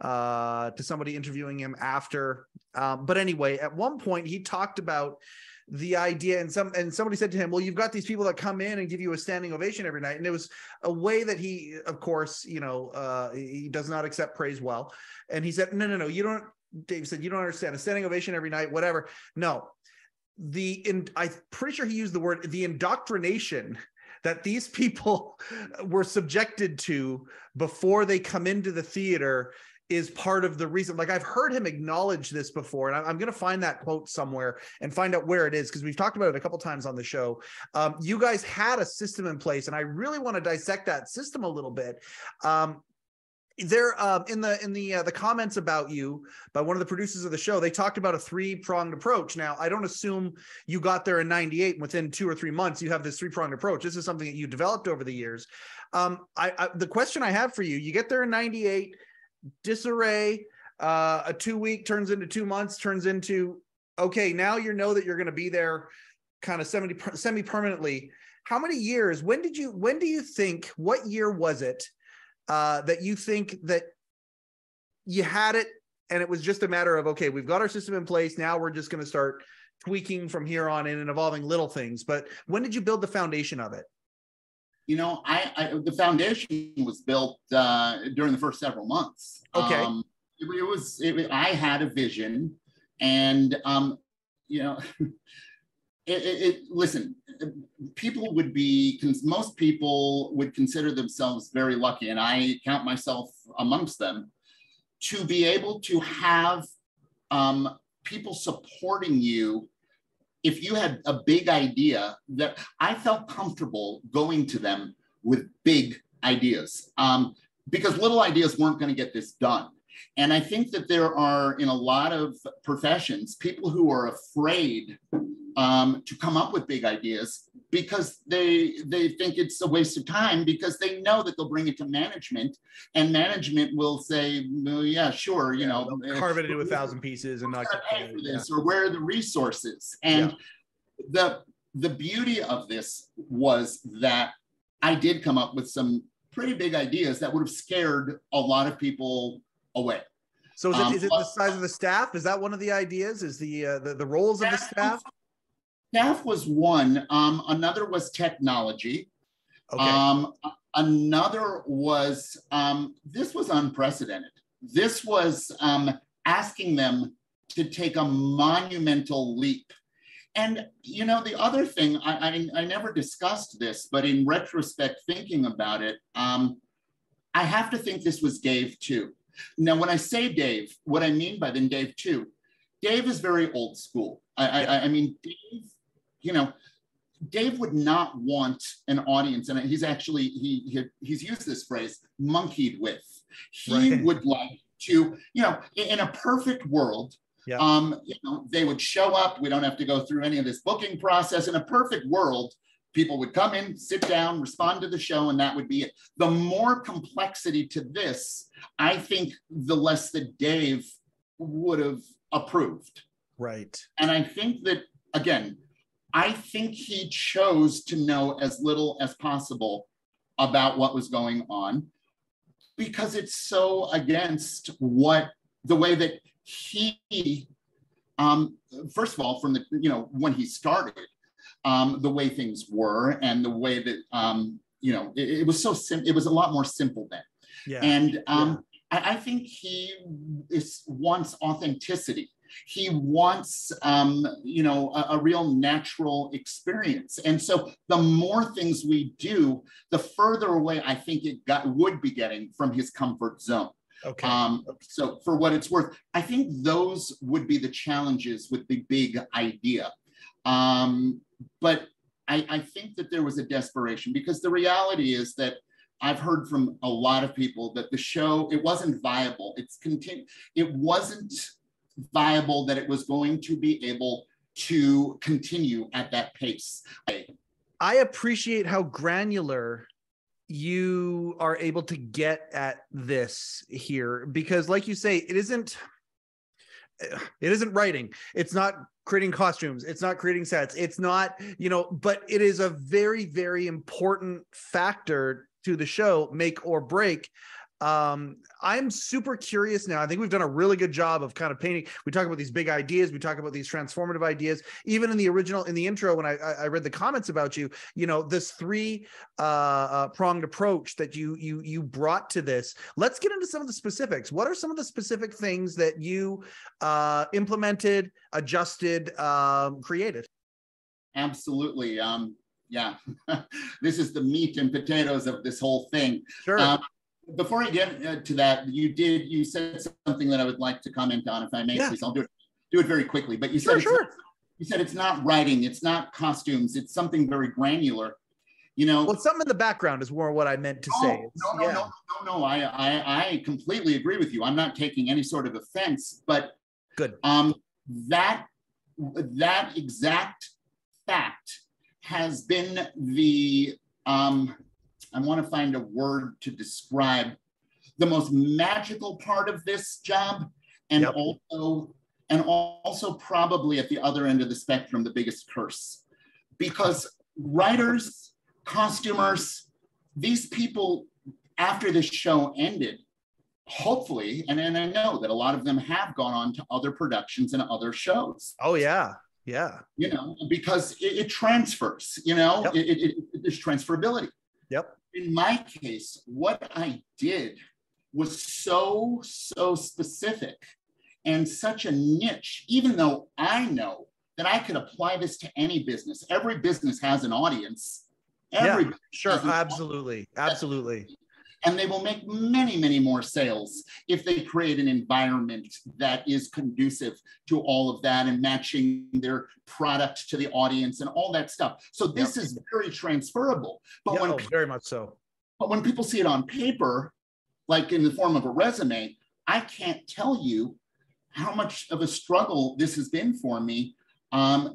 somebody interviewing him after. But anyway, at one point he talked about the idea, and somebody said to him, well, you've got these people that come in and give you a standing ovation every night. And it was a way that he, of course, he does not accept praise well. And he said, no, you don't. Dave said, you don't understand. A standing ovation every night, whatever. No, I'm pretty sure he used the word, the indoctrination that these people were subjected to before they come into the theater is part of the reason. Like, I've heard him acknowledge this before, and I'm going to find that quote somewhere and find out where it is, because we've talked about it a couple times on the show. You guys had a system in place, and I really want to dissect that system a little bit. There in the comments about you by one of the producers of the show, they talked about a 3-pronged approach. Now, I don't assume you got there in 98 and within 2 or 3 months you have this 3-pronged approach. This is something that you developed over the years. The question I have for you, you get there in 98, disarray, a 2-week turns into 2 months, turns into, okay, now you know that you're going to be there kind of semi-permanently. How many years, when do you think, what year was it that you think that you had it and it was just a matter of, okay, we've got our system in place, now we're just going to start tweaking from here on in and evolving little things? But when did you build the foundation of it? The foundation was built during the first several months. Okay. I had a vision, and listen, most people would consider themselves very lucky, and I count myself amongst them, to be able to have people supporting you. If you had a big idea, that I felt comfortable going to them with big ideas, because little ideas weren't going to get this done. And I think that there are, in a lot of professions, people who are afraid to come up with big ideas because they think it's a waste of time, because they know that they'll bring it to management and management will say, well, yeah, sure, carve it into 1,000 pieces and not pay for this, or where are the resources? And the beauty of this was that I did come up with some pretty big ideas that would have scared a lot of people away. So is it the size of the staff? Is that one of the ideas? Is the roles of the staff? Staff was one. Another was technology. Okay. Another was, this was unprecedented. This was asking them to take a monumental leap. And, the other thing, I never discussed this, but in retrospect, thinking about it, I have to think this was Dave too. Now, when I say Dave, what I mean by then Dave too, Dave is very old school. I mean, Dave, Dave would not want an audience, and he's actually, he's used this phrase, monkeyed with. He would like to, in a perfect world, they would show up. We don't have to go through any of this booking process. In a perfect world, people would come in, sit down, respond to the show, and that would be it. The more complexity to this, I think the less that Dave would have approved. Right. And I think that, again, I think he chose to know as little as possible about what was going on, because it's so against the way that he, first of all, from the, when he started, the way things were and the way that, it was so simple. It was a lot more simple then. Yeah. And I think he wants authenticity. He wants, a real natural experience. And so the more things we do, the further away I think it would be getting from his comfort zone. Okay. So for what it's worth, I think those would be the challenges with the big idea. But I think that there was a desperation, because the reality is that I've heard from a lot of people that the show, it wasn't viable. It wasn't viable that it was going to be able to continue at that pace. I appreciate how granular you are able to get at this here, because like you say, it isn't writing. It's not creating costumes. It's not creating sets. It's not, but it is a very, very important factor to the show, make or break. I'm super curious now. I think we've done a really good job of kind of painting. We talk about these big ideas. We talk about these transformative ideas. Even in the intro, when I read the comments about you, this three pronged approach that you brought to this. Let's get into some of the specifics. What are some of the specific things that you implemented, adjusted, created? Absolutely. Yeah, this is the meat and potatoes of this whole thing. Sure. Before I get to that, you said something that I would like to comment on, if I may, please. I'll do it very quickly. But you said it's not writing, it's not costumes, it's something very granular. Well, something in the background is more what I meant to say. No. I completely agree with you. I'm not taking any sort of offense, but good. That exact fact has been the I want to find a word to describe the most magical part of this job, and also probably at the other end of the spectrum, the biggest curse. Because writers, costumers, these people, after this show ended, hopefully, and I know that a lot of them have gone on to other productions and other shows. Oh, yeah. Yeah. Because it transfers, there's transferability. Yep. In my case, what I did was so specific and such a niche, even though I know that I could apply this to any business. Every business has an audience. Absolutely. And they will make many, many more sales if they create an environment that is conducive to all of that and matching their product to the audience and all that stuff. So this is very transferable. But very much so. But when people see it on paper, like in the form of a resume, I can't tell you how much of a struggle this has been for me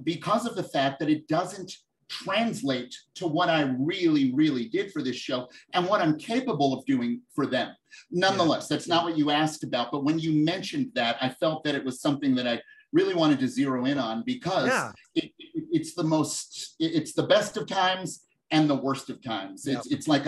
because of the fact that it doesn't translate to what I really, really did for this show and what I'm capable of doing for them. Nonetheless, that's not what you asked about. But when you mentioned that, I felt that it was something that I really wanted to zero in on, because it's the best of times and the worst of times. It's like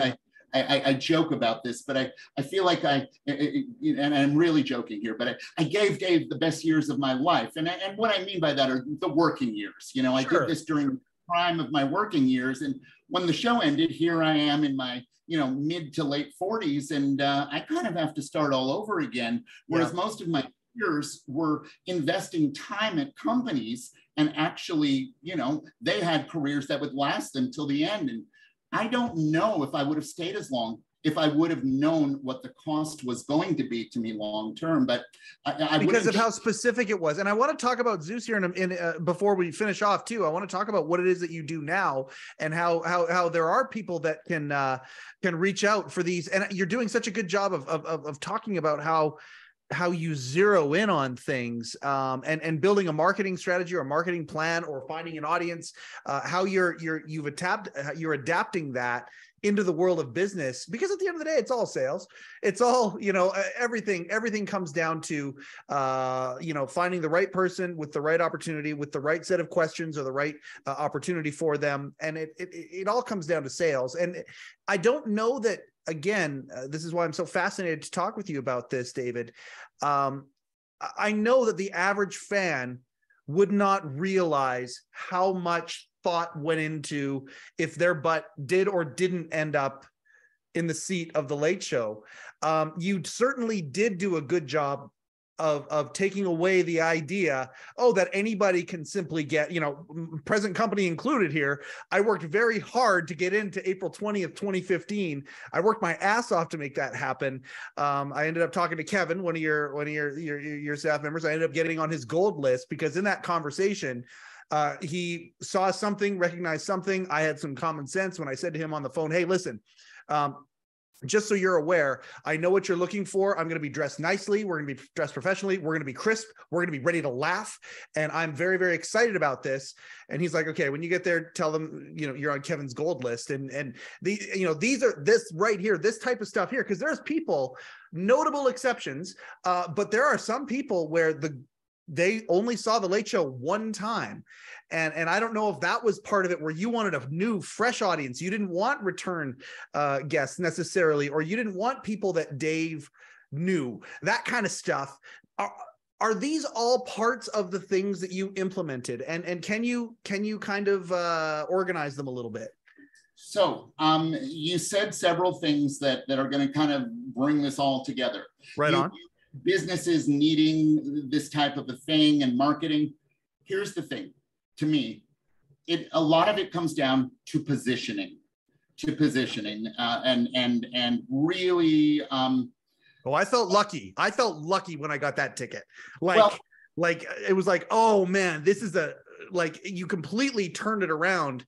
I joke about this, but I feel like and I'm really joking here, but I gave Dave the best years of my life. And what I mean by that are the working years. I did this during the prime of my working years. And when the show ended, here I am in my, mid to late 40s. And I kind of have to start all over again. Whereas most of my peers were investing time at companies and actually, they had careers that would last them till the end. And I don't know if I would have stayed as long if I would have known what the cost was going to be to me long term, but because of how specific it was. And I want to talk about Zeus here before we finish off too. I want to talk about what it is that you do now and how there are people that can reach out for these. And you're doing such a good job of talking about how you zero in on things and building a marketing strategy or a marketing plan or finding an audience, how you're adapting that into the world of business, because at the end of the day, it's all sales. It's all, everything comes down to, finding the right person with the right opportunity, with the right set of questions or the right opportunity for them. And it all comes down to sales. And I don't know that, again, this is why I'm so fascinated to talk with you about this, David. I know that the average fan would not realize how much thought went into if their butt did or didn't end up in the seat of the Late Show. You certainly did do a good job of taking away the idea, that anybody can simply get, present company included here. I worked very hard to get into April 20th, 2015. I worked my ass off to make that happen. I ended up talking to Kevin, one of your staff members. I ended up getting on his gold list because in that conversation, he saw something, recognized something. I had some common sense when I said to him on the phone, hey, listen, just so you're aware, I know what you're looking for. I'm going to be dressed nicely. We're going to be dressed professionally. We're going to be crisp. We're going to be ready to laugh. And I'm very, very excited about this. And he's like, okay, when you get there, tell them, you're on Kevin's gold list. And these are this right here, this type of stuff here, because there's people, notable exceptions, but there are some people where they only saw the Late Show one time. And I don't know if that was part of it, where you wanted a new, fresh audience. You didn't want return guests necessarily, or you didn't want people that Dave knew, that kind of stuff. Are these all parts of the things that you implemented? And can you kind of organize them a little bit? So you said several things that are going to kind of bring this all together. Right on. Businesses needing this type of a thing and marketing. Here's the thing. To me, a lot of it comes down to positioning, and really. I felt lucky. I felt lucky when I got that ticket. Like it was like, oh man, this is you completely turned it around.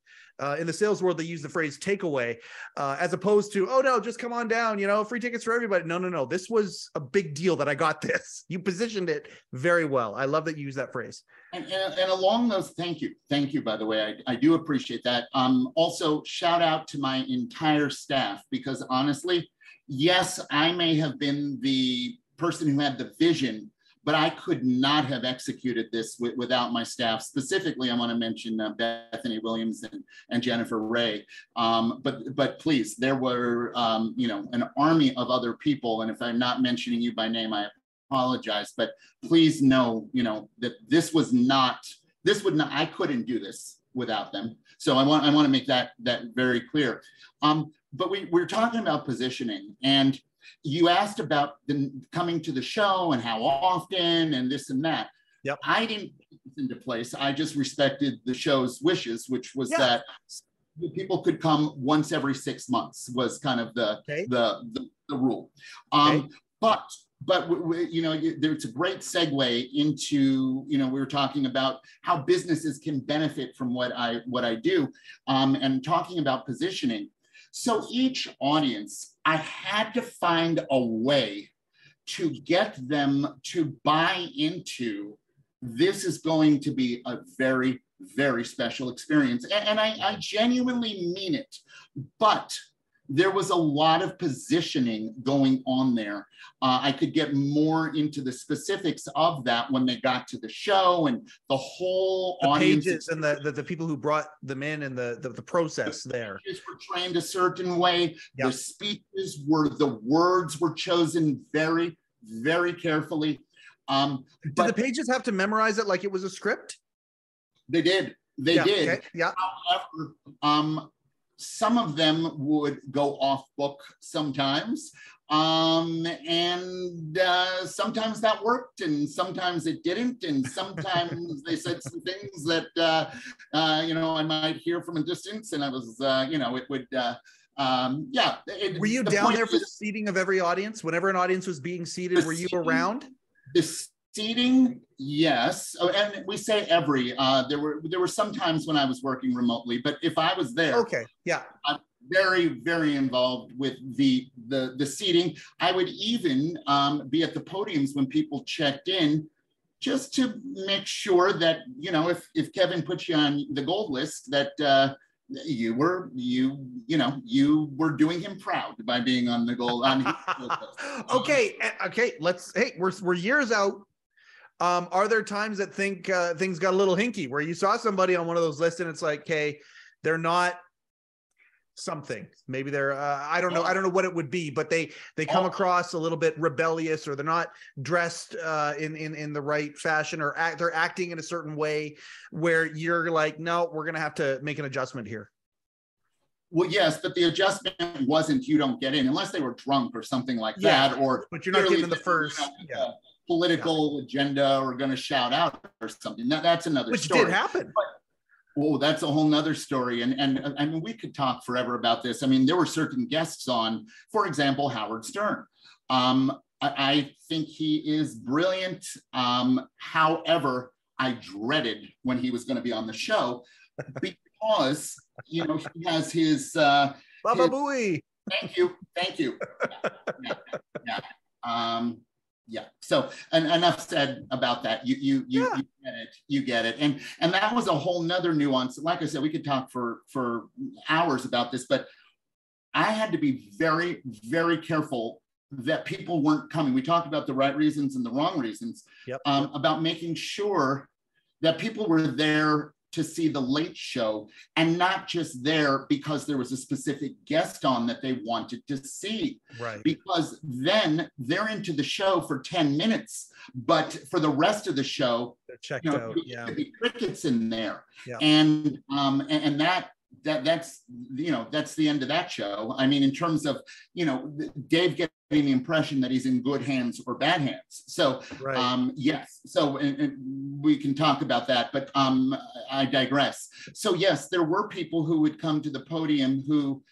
In the sales world, they use the phrase takeaway, as opposed to, oh no, just come on down, free tickets for everybody. No. This was a big deal that I got this. You positioned it very well. I love that you use that phrase. And along those, thank you, by the way, I do appreciate that. Also, shout out to my entire staff, because honestly, yes, I may have been the person who had the vision, but I could not have executed this without my staff. Specifically, I want to mention Bethany Williams and Jennifer Ray. But please, there were an army of other people, and if I'm not mentioning you by name, I apologize. But please know, that this would not. I couldn't do this without them. So I want to make that very clear. But we're talking about positioning, and you asked about coming to the show and how often and this and that. Yep. I didn't put this into place. I just respected the show's wishes, which was that people could come once every 6 months was kind of the rule. But there's a great segue into, we were talking about how businesses can benefit from what I do, and talking about positioning. So each audience, I had to find a way to get them to buy into, this is going to be a very, very special experience. And I genuinely mean it. But there was a lot of positioning going on there. I could get more into the specifics of that when they got to the show, and the whole audience. Pages and the people who brought them in, and the process there. The pages were trained a certain way. Yep. The speeches the words were chosen very, very carefully. Did the pages have to memorize it like it was a script? They did. They did. Okay. Yeah. However, some of them would go off book sometimes, and sometimes that worked, and sometimes it didn't, and sometimes they said some things that I might hear from a distance, and I was it would were you down there for the seating of every audience? Whenever an audience was being seated, were you around? The seating, yes. Oh, and we say every. There were some times when I was working remotely, but if I was there, okay, yeah, I'm very, very involved with the seating. I would even be at the podiums when people checked in, just to make sure that if Kevin put you on the gold list, that you were doing him proud by being on the gold. Okay. We're years out. Are there times that things got a little hinky, where you saw somebody on one of those lists and it's like, okay, they're not something, maybe they're I don't know what it would be, but they come across a little bit rebellious, or they're not dressed in the right fashion, or they're acting in a certain way where you're like, no, we're gonna have to make an adjustment here? Well, yes, but the adjustment wasn't you don't get in unless they were drunk or something like that, or but you're not given the first. political agenda or going to shout out or something. That's another story. Which did happen. Oh, that's a whole nother story. And I mean, we could talk forever about this. I mean, there were certain guests on, for example, Howard Stern. I think he is brilliant. However, I dreaded when he was going to be on the show because, you know, he has his... Baba Booey. Thank you. Yeah. So, and enough said about that. You get it. And that was a whole nother nuance. Like I said, we could talk for hours about this, but I had to be very, very careful that people weren't coming. We talked about the right reasons and the wrong reasons, about making sure that people were there to see the Late Show and not just there because there was a specific guest on that they wanted to see. Right. Because then they're into the show for 10 minutes, but for the rest of the show, they're checked out. There could be crickets in there. Yeah. And that's, you know, that's the end of that show. I mean, in terms of, you know, Dave getting the impression that he's in good hands or bad hands. So, yes. So and we can talk about that, but I digress. So yes, there were people who would come to the podium who,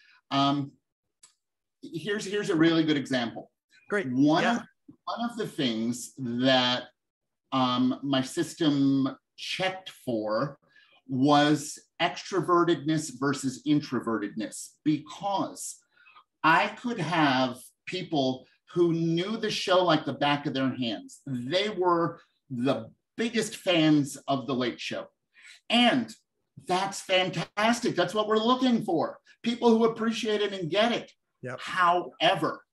here's a really good example. Great. One of the things that my system checked for was extrovertedness versus introvertedness, because I could have people who knew the show like the back of their hands. They were the biggest fans of the Late Show. And that's fantastic. That's what we're looking for. People who appreciate it and get it. Yep. However,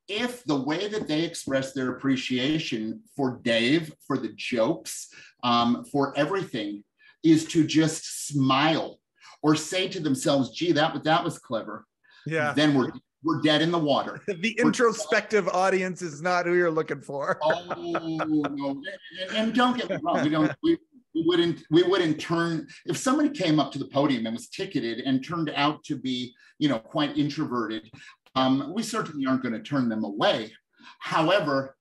if the way that they express their appreciation for Dave, for the jokes, for everything, is to just smile or say to themselves, gee, that was clever. Yeah. Then we're dead in the water. The introspective audience is not who you're looking for. Oh no. And don't get me wrong, we wouldn't turn, if somebody came up to the podium and was ticketed and turned out to be, you know, quite introverted, we certainly aren't going to turn them away. However,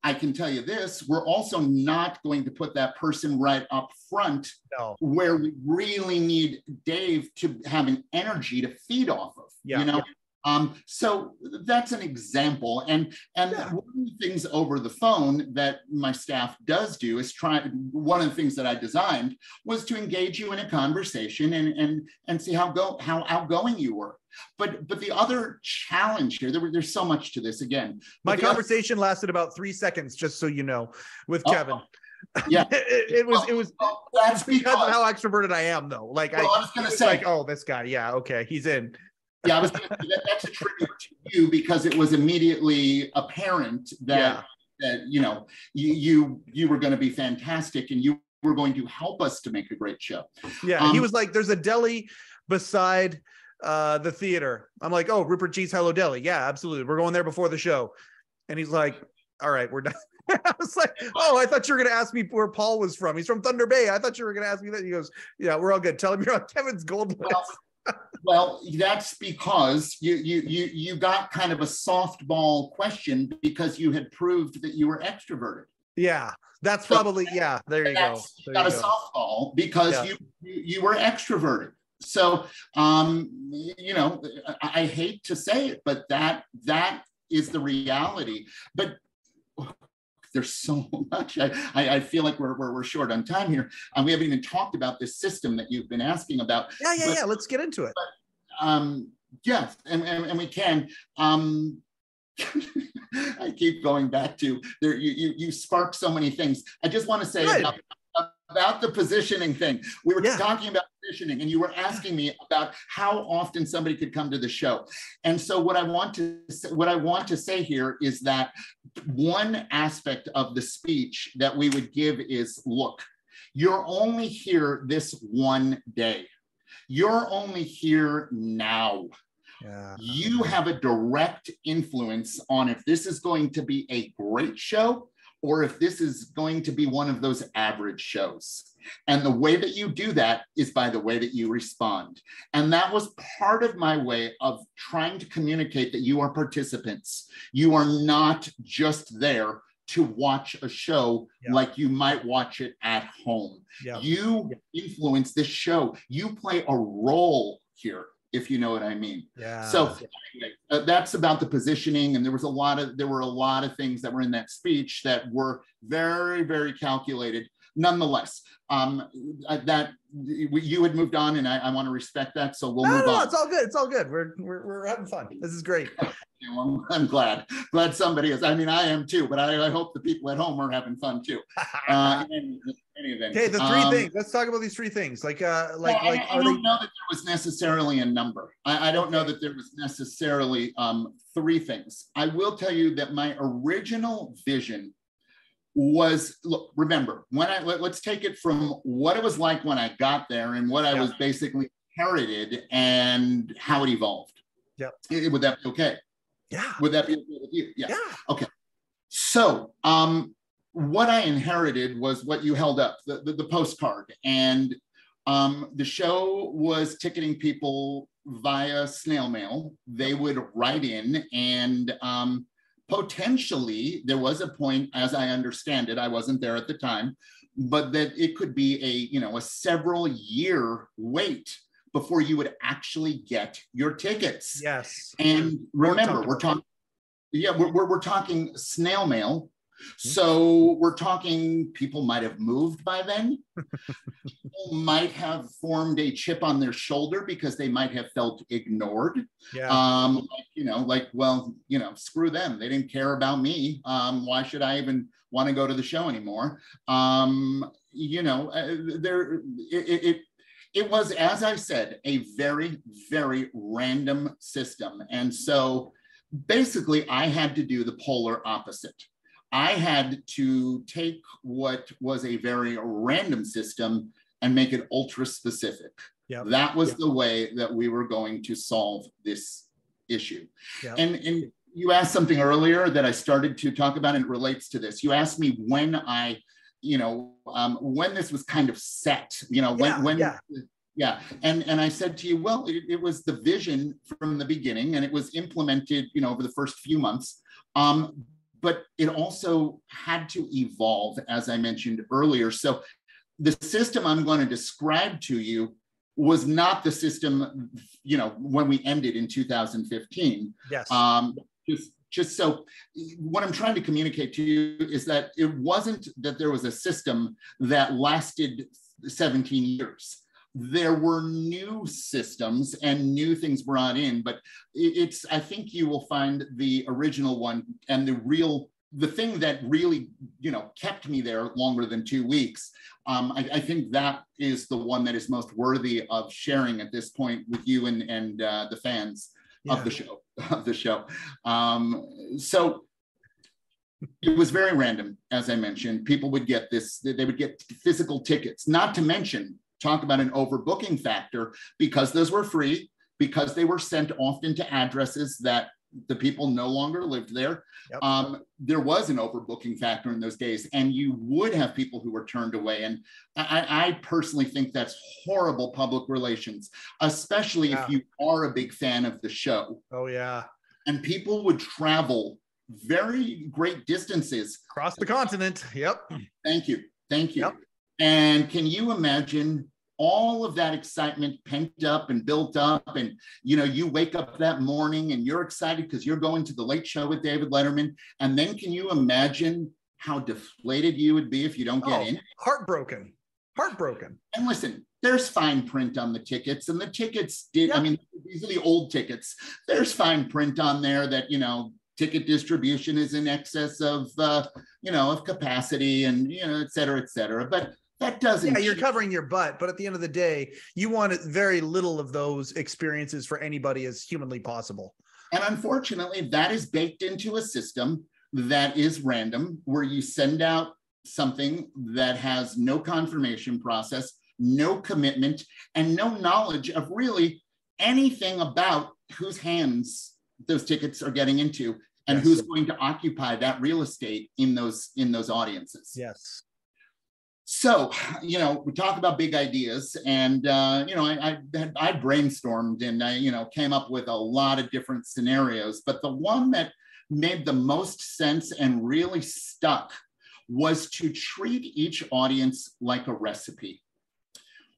I can tell you this, we're also not going to put that person right up front where we really need Dave to have an energy to feed off of, you know? So that's an example. And one of the things over the phone that my staff does do is one of the things that I designed was to engage you in a conversation and see how outgoing you were. But the other challenge here, there's so much to this again. My conversation lasted about 3 seconds, just so you know, with Kevin. Yeah, it was. That's because of how extroverted I am, though. Like I was going to say, like, oh, this guy, yeah, okay, he's in. Yeah, I was gonna say that's a tribute to you because it was immediately apparent that you know you were going to be fantastic and you were going to help us to make a great show. Yeah, he was like, "There's a deli beside the theater." I'm like, "Oh, Rupert G's Hello Deli." Yeah, absolutely. We're going there before the show, and he's like, "All right, we're done." I was like, "Oh, I thought you were going to ask me where Paul was from. He's from Thunder Bay. I thought you were going to ask me that." He goes, "Yeah, we're all good. Tell him you're on Kevin's gold list." Well, that's because you got kind of a softball question because you had proved that you were extroverted. Yeah, that's probably, there you go. You got a softball because you were extroverted. So, you know, I hate to say it, but that is the reality. But there's so much. I feel like we're short on time here. We haven't even talked about this system that you've been asking about. Yeah. Let's get into it. But, yes, and we can. I keep going back to there. You spark so many things. I just want to say about the positioning thing. We were talking about positioning, and you were asking me about how often somebody could come to the show. And so what I want to say here is that one aspect of the speech that we would give is, look, you're only here this one day. You're only here now. Yeah. You have a direct influence on if this is going to be a great show or if this is going to be one of those average shows. And the way that you do that is by the way that you respond. And that was part of my way of trying to communicate that you are participants. You are not just there to watch a show like you might watch it at home. You influence this show. You play a role here, if you know what I mean. So anyway, that's about the positioning. And there were a lot of things that were in that speech that were very, very calculated. Nonetheless, that you had moved on, and I want to respect that. So we'll move on. It's all good. It's all good. We're having fun. This is great. I'm glad somebody is. I mean, I am too, but I hope the people at home are having fun too. In any event. Okay, the three things. Let's talk about these three things. I don't know that there was necessarily a number. I don't know that there was necessarily three things. I will tell you that my original vision was, look, remember, let's take it from what it was like when I got there and what I was basically inherited and how it evolved. Would that be okay? Would that be okay with you? Okay. So what I inherited was what you held up, the postcard. And the show was ticketing people via snail mail. They would write in, and potentially there was a point, as I understand it, I wasn't there at the time, but that it could be a several year wait before you would actually get your tickets. And remember, we're talking snail mail. So we're talking people might have moved by then. People might have formed a chip on their shoulder because they might have felt ignored. Screw them. They didn't care about me. Why should I even want to go to the show anymore? It was, as I said, a very, very random system. And so basically I had to do the polar opposite. I had to take what was a very random system and make it ultra specific. That was the way that we were going to solve this issue. And you asked something earlier that I started to talk about, and it relates to this. You asked me when when this was kind of set, and I said to you, well, it was the vision from the beginning, and it was implemented, over the first few months. But it also had to evolve, as I mentioned earlier. So the system I'm going to describe to you was not the system, when we ended in 2015. Just so what I'm trying to communicate to you is that it wasn't that there was a system that lasted 17 years. There were new systems and new things brought in, but I think you will find the original one and the thing that really, kept me there longer than 2 weeks. I think that is the one that is most worthy of sharing at this point with you and the fans of the show. So it was very random, as I mentioned. People would get they would get physical tickets, not to mention, talk about an overbooking factor, because those were free, because they were sent often to addresses that the people no longer lived there. There was an overbooking factor in those days, and you would have people who were turned away. And I personally think that's horrible public relations, especially if you are a big fan of the show. And people would travel very great distances. Across the continent. Thank you. And can you imagine all of that excitement pent up and built up, and you wake up that morning and you're excited because you're going to the Late Show with David Letterman, and then can you imagine how deflated you would be if you don't get in? Heartbroken. And listen, there's fine print on the tickets, and the tickets did. I mean, these are the old tickets. There's fine print on there that ticket distribution is in excess of of capacity, and et cetera, but that doesn't. You're covering your butt, but at the end of the day, you want very little of those experiences for anybody as humanly possible. And unfortunately, that is baked into a system that is random, where you send out something that has no confirmation process, no commitment, and no knowledge of really anything about whose hands those tickets are getting into and who's going to occupy that real estate in those audiences. So, we talk about big ideas, and, I brainstormed, and I, came up with a lot of different scenarios, but the one that made the most sense and really stuck was to treat each audience like a recipe,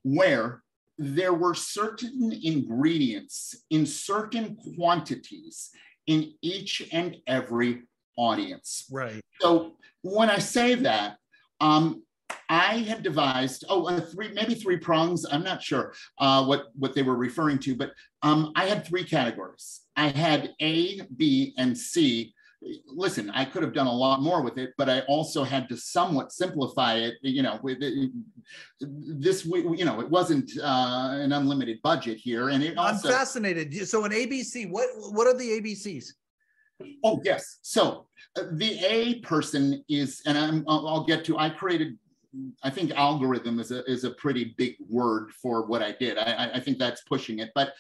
where there were certain ingredients in certain quantities in each and every audience. Right. So when I say that, I had devised, maybe three prongs. I'm not sure what they were referring to, but I had three categories. I had A, B, and C. Listen, I could have done a lot more with it, but I also had to somewhat simplify it. You know, it wasn't an unlimited budget here, and it also. I'm fascinated. So an ABC, what are the ABCs? Oh yes. So the A person is, and I'll get to. I think algorithm is a pretty big word for what I did. I think that's pushing it, but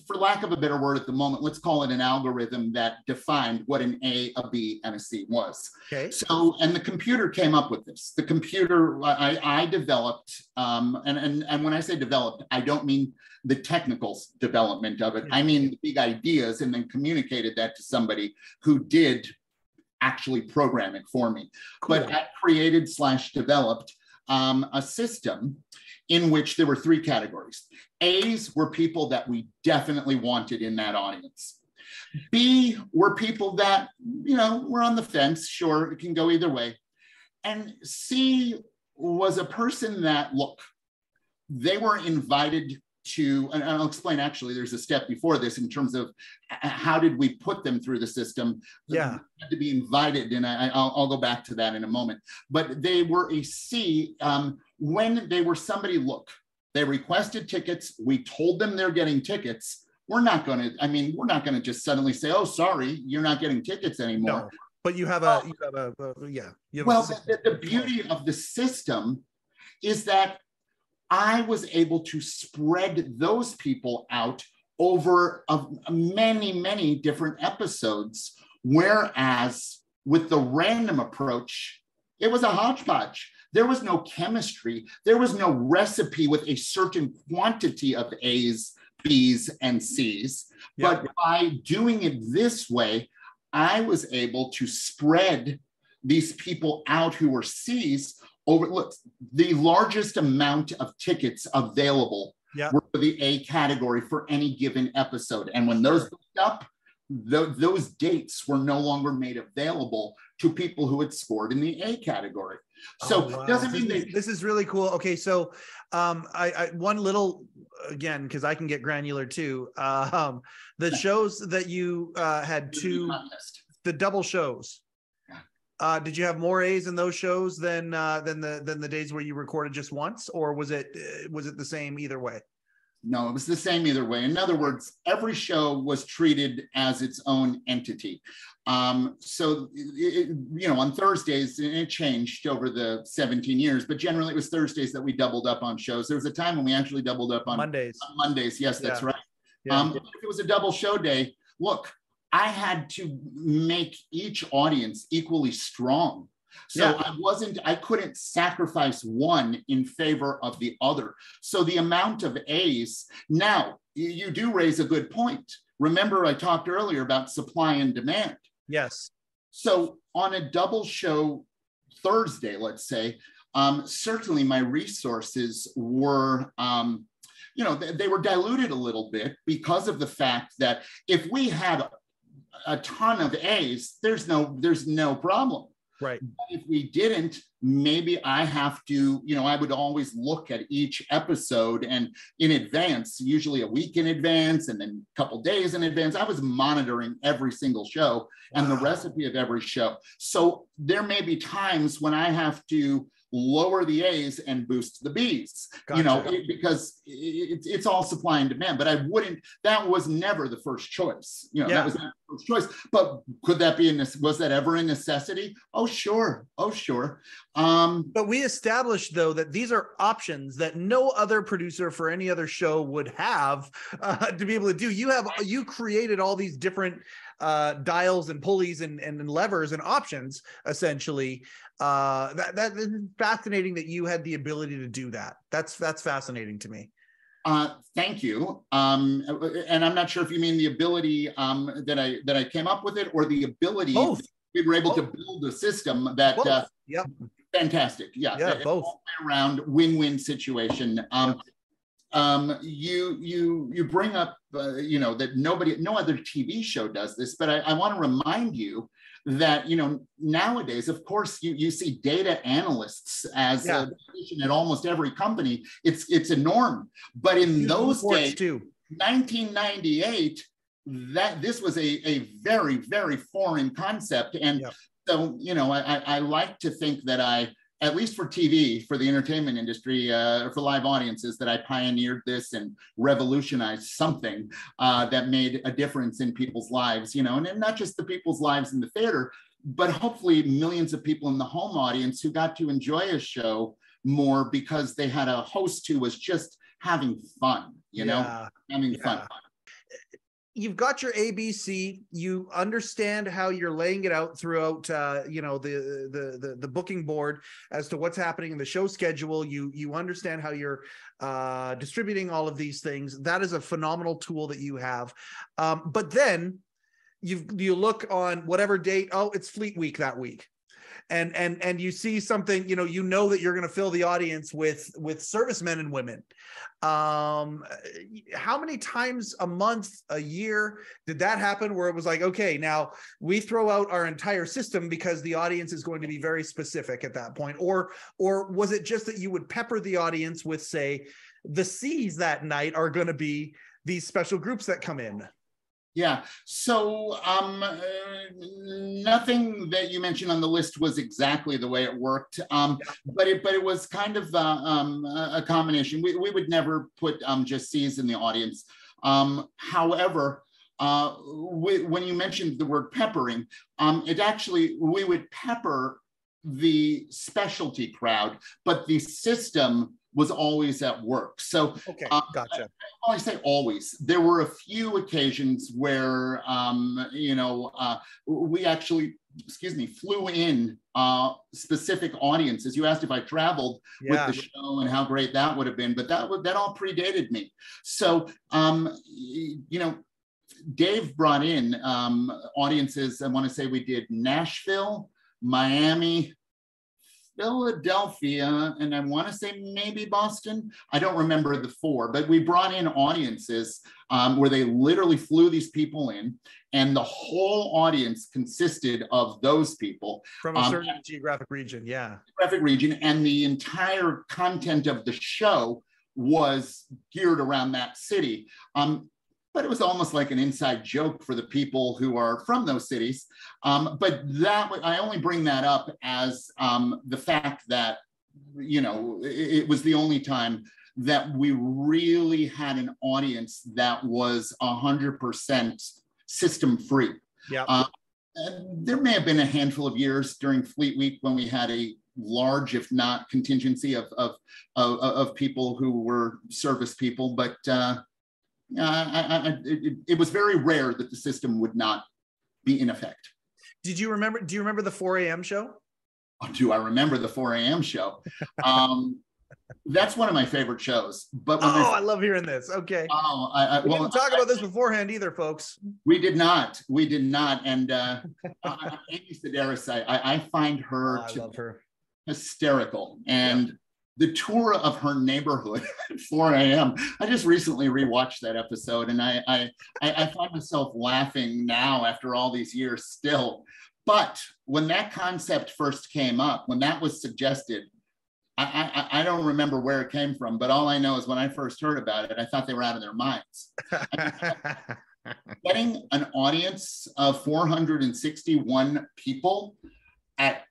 for lack of a better word at the moment, let's call it an algorithm that defined what an A, a B, and a C was. Okay. So, and the computer came up with this. The computer I developed, and when I say developed, I don't mean the technical development of it. I mean the big ideas, and then communicated that to somebody who did actually program it for me. Cool. But I created/developed a system in which there were three categories. A's were people that we definitely wanted in that audience. B were people that, were on the fence. Sure, it can go either way. And C was a person that, look, they were invited to, and I'll explain, actually, there's a step before this in terms of how did we put them through the system. Yeah. They had to be invited, and I'll go back to that in a moment. But they were a C when they were somebody, look, they requested tickets. We told them they're getting tickets. We're not going to just suddenly say, oh, sorry, you're not getting tickets anymore. No, but you have a the beauty of the system is that I was able to spread those people out over many, many different episodes. Whereas with the random approach, it was a hodgepodge. There was no chemistry. There was no recipe with a certain quantity of A's, B's, and C's. Yep. But by doing it this way, I was able to spread these people out who were C's over. Look, the largest amount of tickets available were for the A category for any given episode. And when those booked up, those dates were no longer made available to people who had scored in the A category. So doesn't mean this is really cool. Okay, so I one little, again, because I can get granular too. The shows that you had the double shows. Did you have more A's in those shows than the days where you recorded just once, or was it the same either way? No, it was the same either way. In other words, every show was treated as its own entity. So, on Thursdays, and it changed over the 17 years, but generally it was Thursdays that we doubled up on shows. There was a time when we actually doubled up on Mondays. Yes, that's right. If it was a double show day, look, I had to make each audience equally strong. So I couldn't sacrifice one in favor of the other. So the amount of A's, now you do raise a good point. Remember, I talked earlier about supply and demand. Yes. So on a double show Thursday, let's say, certainly my resources were, they were diluted a little bit because of the fact that if we had a ton of A's, there's no problem. Right. But if we didn't, maybe I have to, I would always look at each episode and in advance, usually a week in advance and then a couple days in advance. I was monitoring every single show and the recipe of every show. So there may be times when I have to lower the A's and boost the B's, Gotcha. Because it's all supply and demand. But that was never the first choice. That was not the first choice. But could that be was that ever a necessity? Oh, sure. But we established, though, that these are options that no other producer for any other show would have to be able to do. You created all these different dials and pulleys and levers and options, essentially. That is fascinating that you had the ability to do that. That's fascinating to me. Thank you. And I'm not sure if you mean the ability that I came up with it, or the ability both. We were able Both. to build a system that Yep. Fantastic. Yeah, both. All the way around win-win situation. You bring up that no other TV show does this, but I want to remind you that nowadays, of course, you see data analysts as a position at almost every company. It's a norm, but in those days, too. 1998, that this was a very, very foreign concept, and so I like to think that I, at least for TV, for the entertainment industry, for live audiences, that I pioneered this and revolutionized something that made a difference in people's lives, and not just the people's lives in the theater, but hopefully millions of people in the home audience who got to enjoy a show more because they had a host who was just having fun, having fun. You've got your ABC. You understand how you're laying it out throughout, the booking board as to what's happening in the show schedule. You understand how you're distributing all of these things. That is a phenomenal tool that you have. But then you look on whatever date. Oh, it's Fleet Week that week. And you see something, that you're going to fill the audience with servicemen and women. How many times a month, a year did that happen where it was like, okay, now we throw out our entire system because the audience is going to be very specific at that point? Or was it just that you would pepper the audience with, say, the C's that night are going to be these special groups that come in? Yeah, so nothing that you mentioned on the list was exactly the way it worked, but it was kind of a combination. We would never put just C's in the audience. However, when you mentioned the word peppering, we would pepper the specialty crowd, but the system was always at work. So okay, gotcha. I say always. There were a few occasions where we actually, flew in specific audiences. You asked if I traveled with the show and how great that would have been, but that all predated me. So Dave brought in audiences. I want to say we did Nashville, Miami, Philadelphia, and I want to say maybe Boston. I don't remember the four, but we brought in audiences where they literally flew these people in, and the whole audience consisted of those people. From a certain geographic region, Geographic region, and the entire content of the show was geared around that city. But it was almost like an inside joke for the people who are from those cities. But I only bring that up as the fact that, it was the only time that we really had an audience that was 100% system free. There may have been a handful of years during Fleet Week when we had a large, if not contingency of people who were service people, but it was very rare that the system would not be in effect. Do you remember the 4 a.m. show? Oh, do I remember the 4 a.m. show? That's one of my favorite shows. But I love hearing this. Okay. We didn't talk about this beforehand either, folks. We did not. And Amy Sedaris, I find her I love her. Hysterical. And the tour of her neighborhood at 4 a.m. I just recently rewatched that episode, and I find myself laughing now after all these years still. But when that concept first came up, when that was suggested, I don't remember where it came from, but all I know is when I first heard about it, I thought they were out of their minds. Getting an audience of 461 people at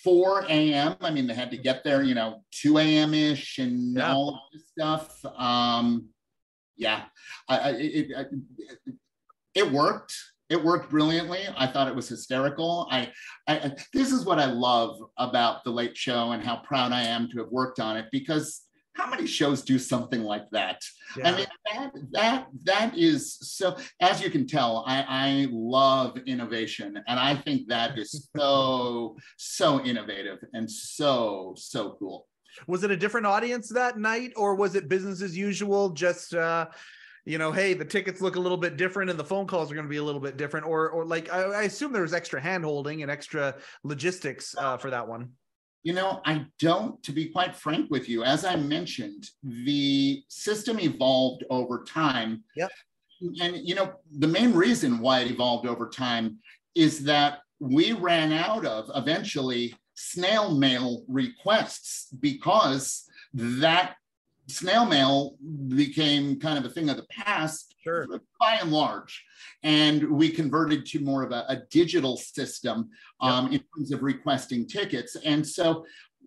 4 a.m. I mean, they had to get there, 2 a.m.-ish and all of this stuff. It worked. It worked brilliantly. I thought it was hysterical. This is what I love about The Late Show and how proud I am to have worked on it, because how many shows do something like that? I mean, that is so, as you can tell, I love innovation. And I think that is so innovative and so cool. Was it a different audience that night, or was it business as usual? Just you know, hey, the tickets look a little bit different and the phone calls are going to be a little bit different, or like I assume there was extra hand holding and extra logistics for that one. You know, I don't, to be quite frank with you, as I mentioned, the system evolved over time. Yep. And, you know, the main reason why it evolved over time is that we ran out of, eventually, snail mail requests, because that snail mail became kind of a thing of the past, sure, by and large. And we converted to more of a digital system in terms of requesting tickets. And so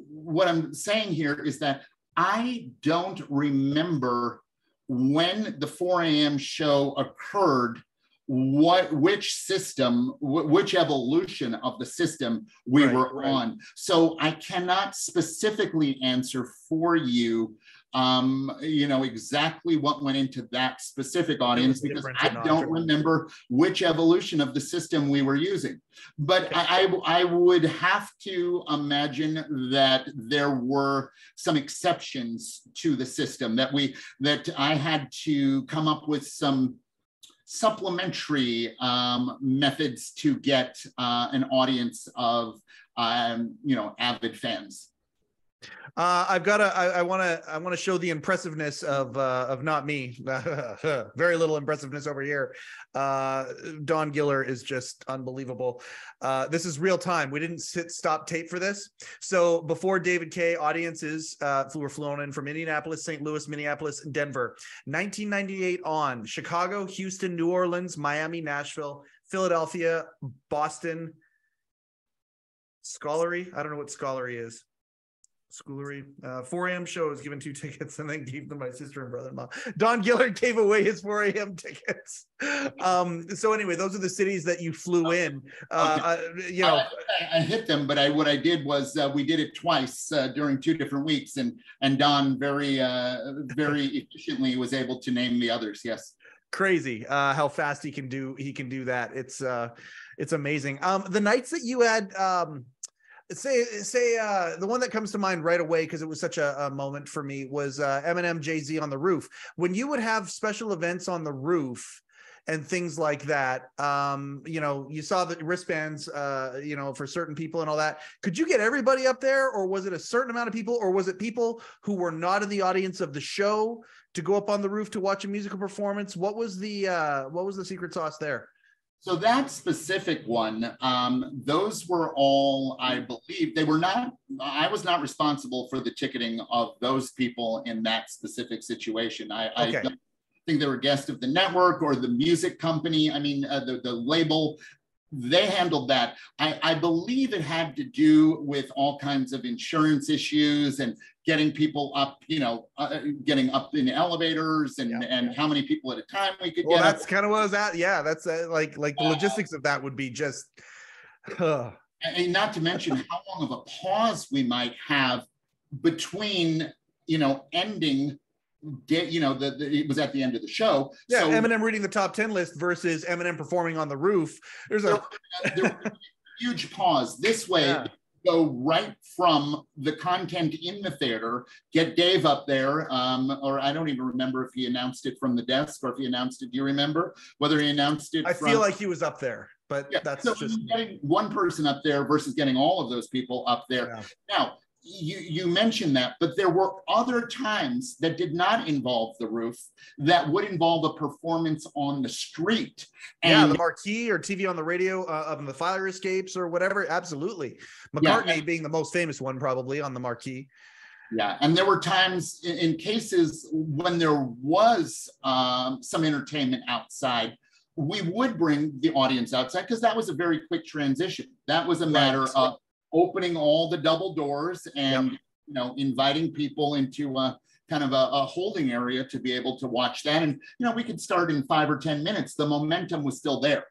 what I'm saying here is that I don't remember when the 4 a.m. show occurred, which system, which evolution of the system we were on. So I cannot specifically answer for you, you know, exactly what went into that specific audience, because I don't remember which evolution of the system we were using. But I would have to imagine that there were some exceptions to the system, that I had to come up with some supplementary methods to get an audience of you know, avid fans. I want to show the impressiveness of not me. Very little impressiveness over here. Don Giller is just unbelievable. This is real time. We didn't stop tape for this. So before David K, audiences were flown in from Indianapolis, St. Louis, Minneapolis, and Denver. 1998 on Chicago, Houston, New Orleans, Miami, Nashville, Philadelphia, Boston. Scholarly. I don't know what Scholarly is. Schoolery. 4 a.m. show was given 2 tickets and then gave them my sister and brother-in-law. Don Gillard gave away his 4 a.m. tickets. So anyway, those are the cities that you flew in. You know, I hit them, but what I did was we did it twice during 2 different weeks, and Don very efficiently was able to name the others. Yes. Crazy how fast he can do that. It's amazing. The nights that you had. Say the one that comes to mind right away, because it was such a moment for me, was Eminem Jay-Z on the roof. When you would have special events on the roof and things like that, you know, you saw the wristbands, you know, for certain people and all that. Could you get everybody up there, or was it a certain amount of people, or was it people who were not in the audience of the show to go up on the roof to watch a musical performance? What was the secret sauce there? So that specific one, those were all, I believe, they were not, I was not responsible for the ticketing of those people in that specific situation. I don't think they were guests of the network or the music company. I mean, the label, they handled that. I believe it had to do with all kinds of insurance issues and getting people up, you know, getting up in elevators and how many people at a time we could get. Well, that's kind of what I was at. Yeah, that's like the logistics of that would be just. And not to mention how long of a pause we might have between, you know, ending. You know, it was at the end of the show. Yeah, so Eminem reading the top 10 list versus Eminem performing on the roof. There was a huge pause. This way, go right from the content in the theater, get Dave up there, or I don't even remember if he announced it from the desk or if he announced it. Do you remember whether he announced it? I feel like he was up there, but that's so just getting one person up there versus getting all of those people up there. Yeah. Now, you mentioned that, but there were other times that did not involve the roof that would involve a performance on the street. And the marquee or TV on the radio of the fire escapes or whatever. Absolutely. McCartney being the most famous one, probably on the marquee. Yeah, and there were times in cases when there was some entertainment outside, we would bring the audience outside because that was a very quick transition. That was a matter of opening all the double doors and you know, inviting people into a kind of a holding area to be able to watch that. And you know, we could start in 5 or 10 minutes. The momentum was still there.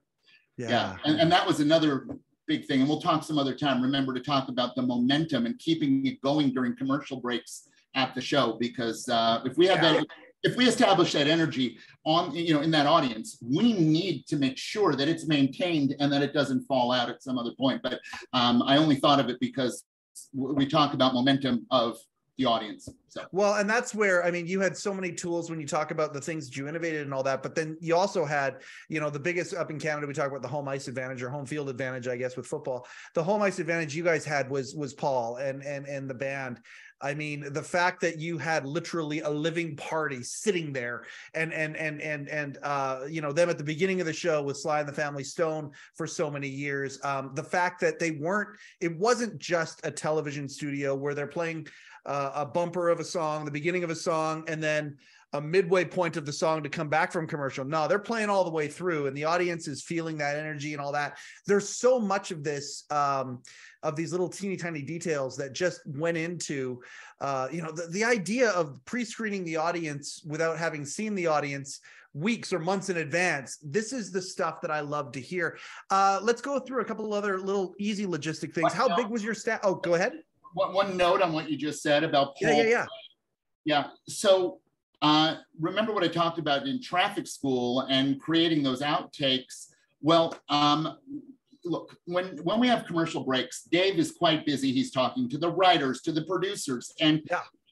And that was another big thing. And we'll talk some other time. Remember to talk about the momentum and keeping it going during commercial breaks at the show, because if we have that, if we establish that energy on, you know, in that audience, we need to make sure that it's maintained and that it doesn't fall out at some other point. But I only thought of it because we talk about momentum of the audience. So well, and that's where, I mean, you had so many tools when you talk about the things that you innovated and all that, but then you also had, you know, the biggest up in Canada, we talk about the home ice advantage or home field advantage, I guess, with football. The home ice advantage you guys had was Paul and the band. I mean, the fact that you had literally a living party sitting there and you know, them at the beginning of the show with Sly and the Family Stone for so many years. The fact that it wasn't just a television studio where they're playing a bumper of a song, the beginning of a song, and then a midway point of the song to come back from commercial. No, they're playing all the way through, and the audience is feeling that energy and all that. There's so much of this, of these little teeny tiny details that just went into, you know, the idea of pre-screening the audience without having seen the audience weeks or months in advance. This is the stuff that I love to hear. Let's go through a couple of other little easy logistic things. How big was your staff? Oh, go ahead. One note on what you just said about Paul. Yeah. So remember what I talked about in traffic school and creating those outtakes. Well, look, when we have commercial breaks, Dave is quite busy. He's talking to the writers, to the producers, and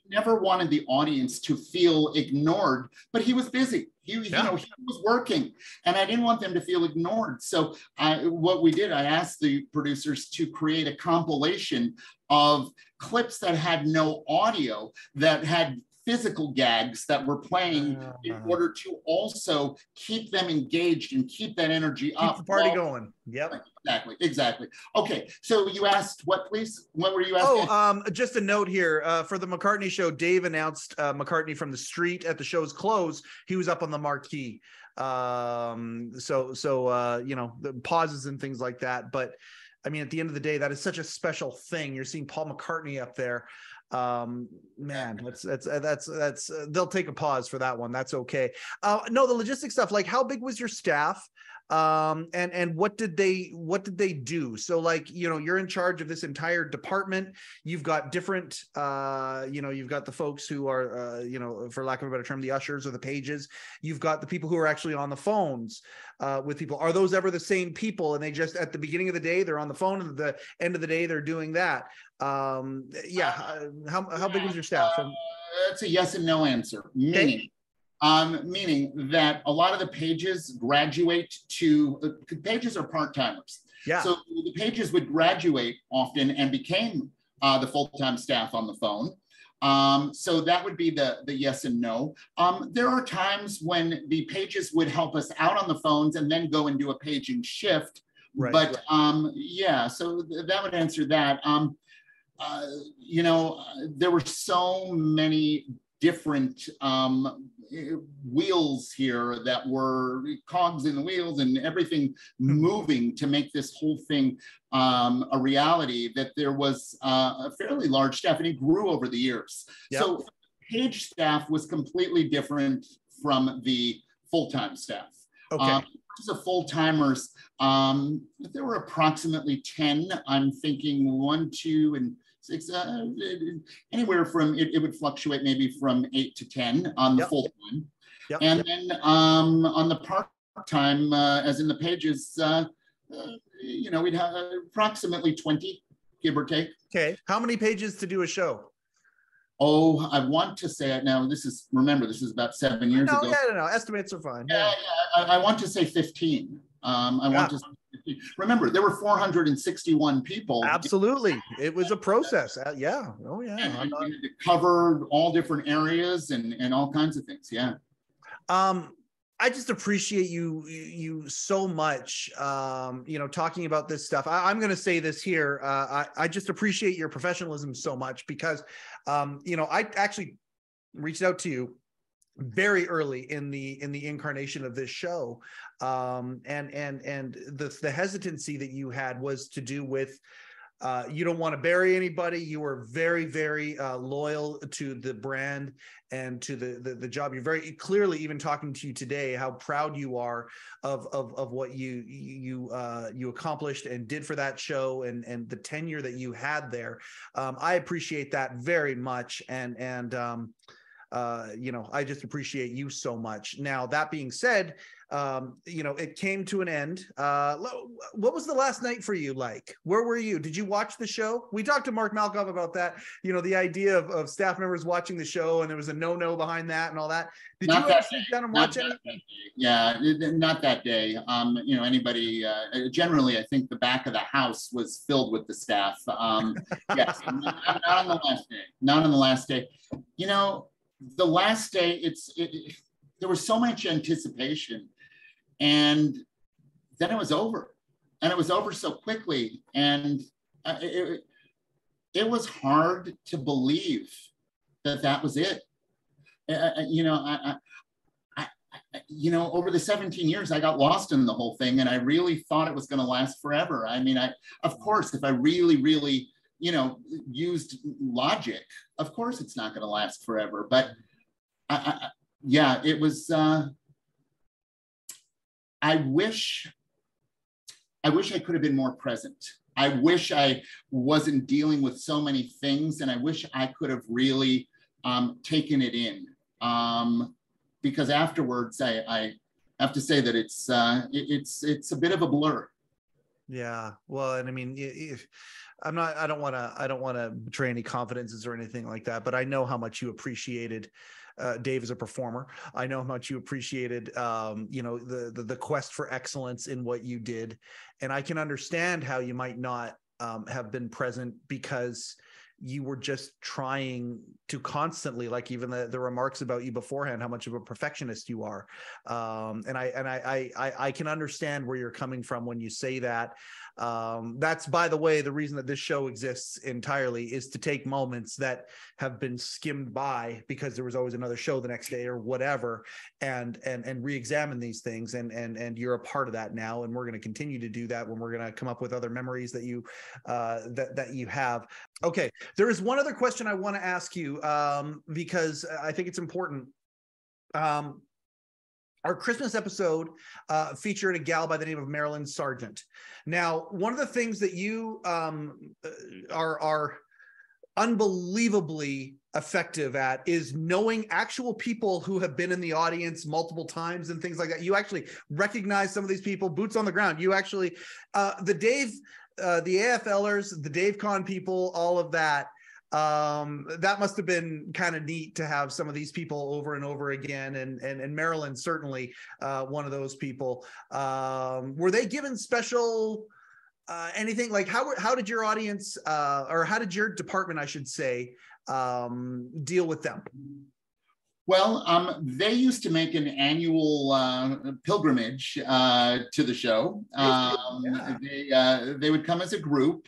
never wanted the audience to feel ignored, but he was busy. You know, he was working, and I didn't want them to feel ignored. So what we did, I asked the producers to create a compilation of clips that had no audio, that had physical gags that were playing in order to also keep them engaged and keep that energy up. Keep the party going. Yep. Exactly. Okay. So you asked what, please? What were you asking? Oh, just a note here. For the McCartney show, Dave announced McCartney from the street at the show's close. He was up on the marquee. You know, the pauses and things like that. But I mean, at the end of the day, that is such a special thing. You're seeing Paul McCartney up there. Man, that's they'll take a pause for that one. That's okay. No, the logistics stuff, like how big was your staff? And what did they do? So, like, you know, you're in charge of this entire department. You've got different, you know, you've got the folks who are, you know, for lack of a better term, the ushers or the pages. You've got the people who are actually on the phones with people. Are those ever the same people? And they just, at the beginning of the day, they're on the phone, and at the end of the day, they're doing that. How big was your staff? That's a yes and no answer. Meaning that a lot of the pages graduate to, pages are part-timers. Yeah. So the pages would graduate often and became the full-time staff on the phone. So that would be the yes and no. There are times when the pages would help us out on the phones and then go and do a paging shift. Right. But yeah, so that would answer that. You know, there were so many different wheels here that were cogs in the wheels and everything moving to make this whole thing a reality, that there was a fairly large staff, and it grew over the years. Yep. So page staff was completely different from the full-time staff. Okay. The full-timers, there were approximately 10. I'm thinking 1, 2, and 6, anywhere from, it would fluctuate maybe from 8 to 10 on the full time. And then on the part-time, as in the pages, you know, we'd have approximately 20, give or take. Okay. How many pages to do a show? Oh, I want to say it now. Remember, this is about 7 years ago. No, estimates are fine. I want to say 15. I want to say 15. Remember, there were 461 people. Absolutely. It was a process. Yeah. Oh, yeah. And we had to cover all different areas and all kinds of things. Yeah. I just appreciate you so much, you know, talking about this stuff. I'm going to say this here. I just appreciate your professionalism so much because, you know, I actually reached out to you very early in the incarnation of this show, and the hesitancy that you had was to do with you don't want to bury anybody. You were very, very loyal to the brand and to the job. You're very clearly, even talking to you today, how proud you are of what you accomplished and did for that show and the tenure that you had there. I appreciate that very much. And I just appreciate you so much. Now, that being said, it came to an end. What was the last night for you like? Where were you? Did you watch the show? We talked to Mark Malkoff about that, the idea of staff members watching the show, and there was a no ever that and all that. Did you ever sit down and watch it? Yeah, not that day. Anybody, generally, I think the back of the house was filled with the staff. Yes, not on the last day. Not on the last day. The last day, there was so much anticipation, and then it was over, and it was over so quickly, and it was hard to believe that was it. Over the 17 years, I got lost in the whole thing, and I really thought it was going to last forever. I mean, of course, if I really, really, used logic, of course it's not going to last forever. But it was, I wish I could have been more present. I wish I wasn't dealing with so many things, and I wish I could have really taken it in. Because afterwards, I have to say that it's a bit of a blur. Yeah, well, and I mean, I don't want to betray any confidences or anything like that, but I know how much you appreciated Dave as a performer. I know how much you appreciated, the quest for excellence in what you did, and I can understand how you might not have been present because you were just trying to constantly, like even the remarks about you beforehand, how much of a perfectionist you are. And I can understand where you're coming from when you say that. That's, by the way, the reason that this show exists entirely is to take moments that have been skimmed by because there was always another show the next day or whatever, and re-examine these things. And you're a part of that now. And we're going to continue to do that when we're going to come up with other memories that you have. Okay. There is one other question I want to ask you, because I think it's important. Our Christmas episode featured a gal by the name of Marilyn Sargent. Now, one of the things that you are unbelievably effective at is knowing actual people who have been in the audience multiple times and things like that. You actually recognize some of these people, boots on the ground. You actually, the AFLers, the Dave Con people, all of that. That must have been kind of neat to have some of these people over and over again. And Marilyn, certainly one of those people. Were they given special anything? Like how did your audience or how did your department, I should say, deal with them? Well, they used to make an annual pilgrimage to the show. They would come as a group.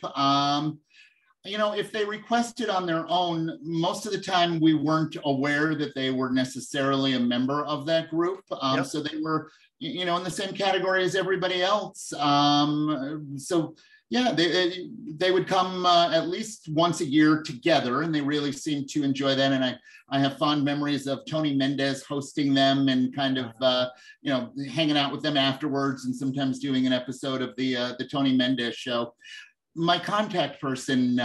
If they requested on their own, most of the time we weren't aware that they were necessarily a member of that group. So they were, in the same category as everybody else. They would come at least once a year together, and they really seemed to enjoy that. And I have fond memories of Tony Mendez hosting them and kind of, hanging out with them afterwards, and sometimes doing an episode of the Tony Mendez show. My contact person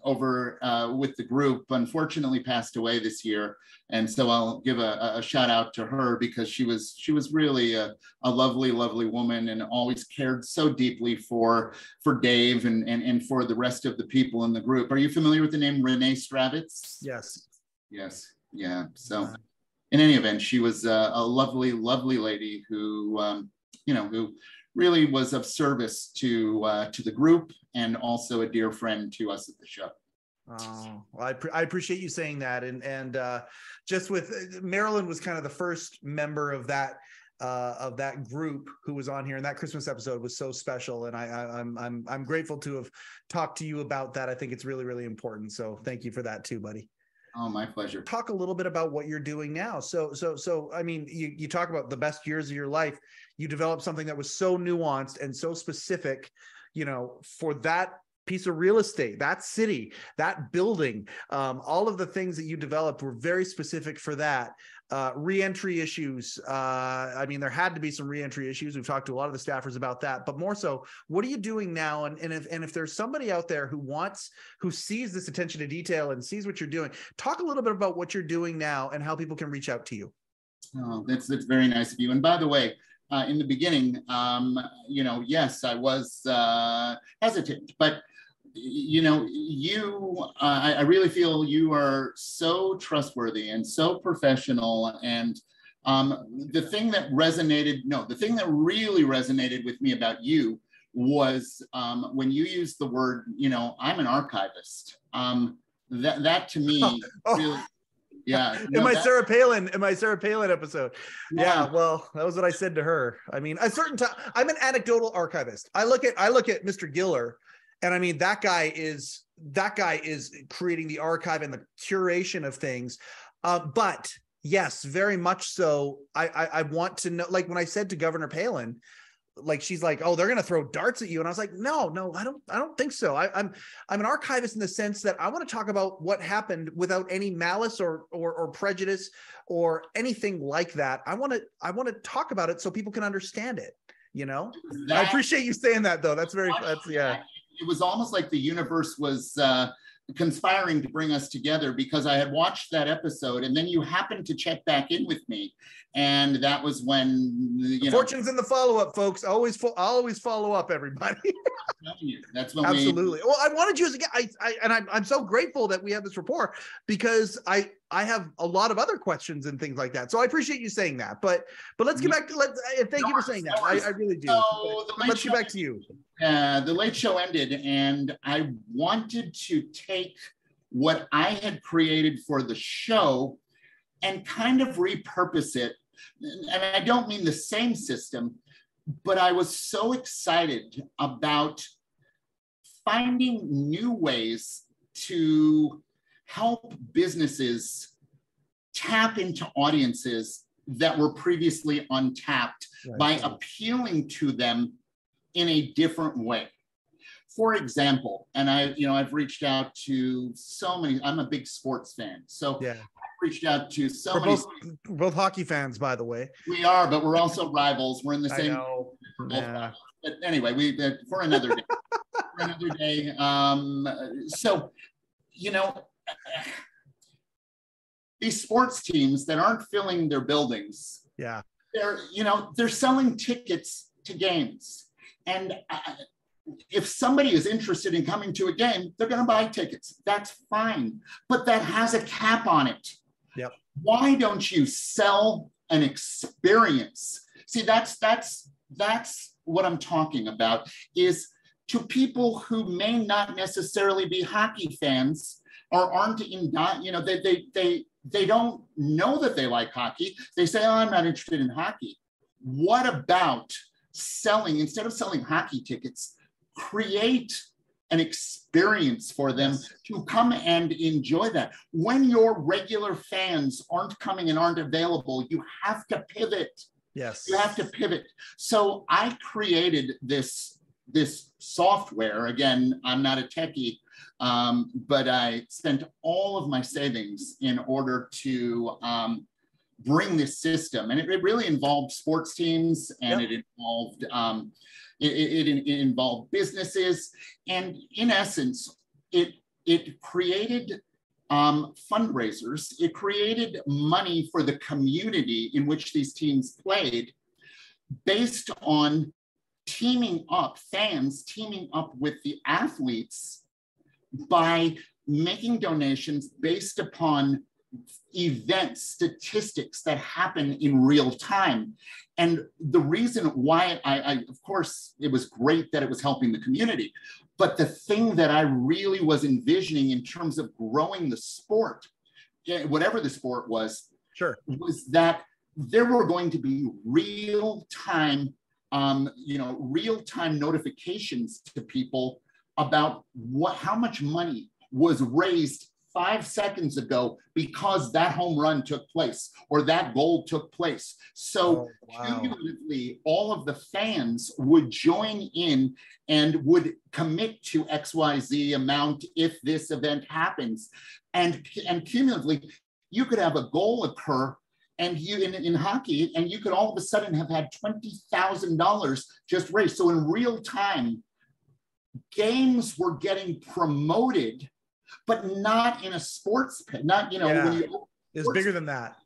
over with the group unfortunately passed away this year, and so I'll give a shout out to her because she was really a lovely, lovely woman and always cared so deeply for Dave and for the rest of the people in the group. Are you familiar with the name Renee Stravitz? Yes. Yes. Yeah. So, in any event, she was a lovely, lovely lady who who really was of service to the group and also a dear friend to us at the show. Oh, well, I appreciate you saying that. And just with Marilyn was kind of the first member of that group who was on here, and that Christmas episode was so special. And I'm grateful to have talked to you about that. I think it's really, really important. So thank you for that too, buddy. Oh, my pleasure. Talk a little bit about what you're doing now. So, I mean, you talk about the best years of your life. You developed something that was so nuanced and so specific, for that piece of real estate, that city, that building, all of the things that you developed were very specific for that. Re-entry issues. I mean, there had to be some re-entry issues. We've talked to a lot of the staffers about that, but more so, what are you doing now? And if there's somebody out there who sees this attention to detail and sees what you're doing, talk a little bit about what you're doing now and how people can reach out to you. Oh, that's very nice of you. And by the way, in the beginning, yes, I was hesitant, but I really feel you are so trustworthy and so professional. And the thing that really resonated with me about you was when you used the word, I'm an archivist. That to me really, yeah. In my Sarah Palin episode. Yeah, well, that was what I said to her. I mean, a certain time, I'm an anecdotal archivist. I look at Mr. Giller. And I mean, that guy is creating the archive and the curation of things. But yes, very much so. I want to know, like when I said to Governor Palin, like, she's like, oh, they're going to throw darts at you. And I was like, no, I don't think so. I'm an archivist in the sense that I want to talk about what happened without any malice or prejudice or anything like that. I want to talk about it so people can understand it. I appreciate you saying that, though. That's yeah. It was almost like the universe was conspiring to bring us together, because I had watched that episode and then you happened to check back in with me. And that was when, fortune's in the follow-up, folks. Always follow up, everybody. That's when absolutely. Well, I wanted you as a guest, I'm so grateful that we have this rapport, because I have a lot of other questions and things like that. So I appreciate you saying that. But let's get back to thank you for saying that. I really do. So let's get back to you. The Late Show ended, and I wanted to take what I had created for the show and kind of repurpose it. And I don't mean the same system, but I was so excited about finding new ways to help businesses tap into audiences that were previously untapped by appealing to them in a different way. For example, and I've reached out to so many, I'm a big sports fan. So yeah. I've reached out to so many. We're both hockey fans, by the way. We are, but we're also rivals. We're in the same. I know. Yeah. But anyway, for another day. So, these sports teams that aren't filling their buildings. Yeah. They're selling tickets to games. And if somebody is interested in coming to a game, they're going to buy tickets. That's fine. But that has a cap on it. Yep. Why don't you sell an experience? See, that's what I'm talking about, is to people who may not necessarily be hockey fans or aren't in, they don't know that they like hockey. They say, oh, I'm not interested in hockey. What about instead of selling hockey tickets, create an experience for them to come and enjoy that. When your regular fans aren't coming and aren't available, you have to pivot. Yes. You have to pivot. So I created this software. Again, I'm not a techie, but I spent all of my savings in order to bring this system. And it really involved sports teams, and it involved it involved businesses. And in essence, it created fundraisers. It created money for the community in which these teams played, based on fans teaming up with the athletes by making donations based upon events, statistics that happen in real time. And the reason why I of course, it was great that it was helping the community, but the thing that I really was envisioning in terms of growing the sport, whatever the sport was, was that there were going to be real-time notifications to people about how much money was raised 5 seconds ago because that home run took place or that goal took place. So cumulatively, all of the fans would join in and would commit to XYZ amount if this event happens. And cumulatively, you could have a goal occur and you in hockey, and you could all of a sudden have had $20,000 just raised. So in real time, games were getting promoted, but not in a sports pit, not, you know, when you it's bigger than that.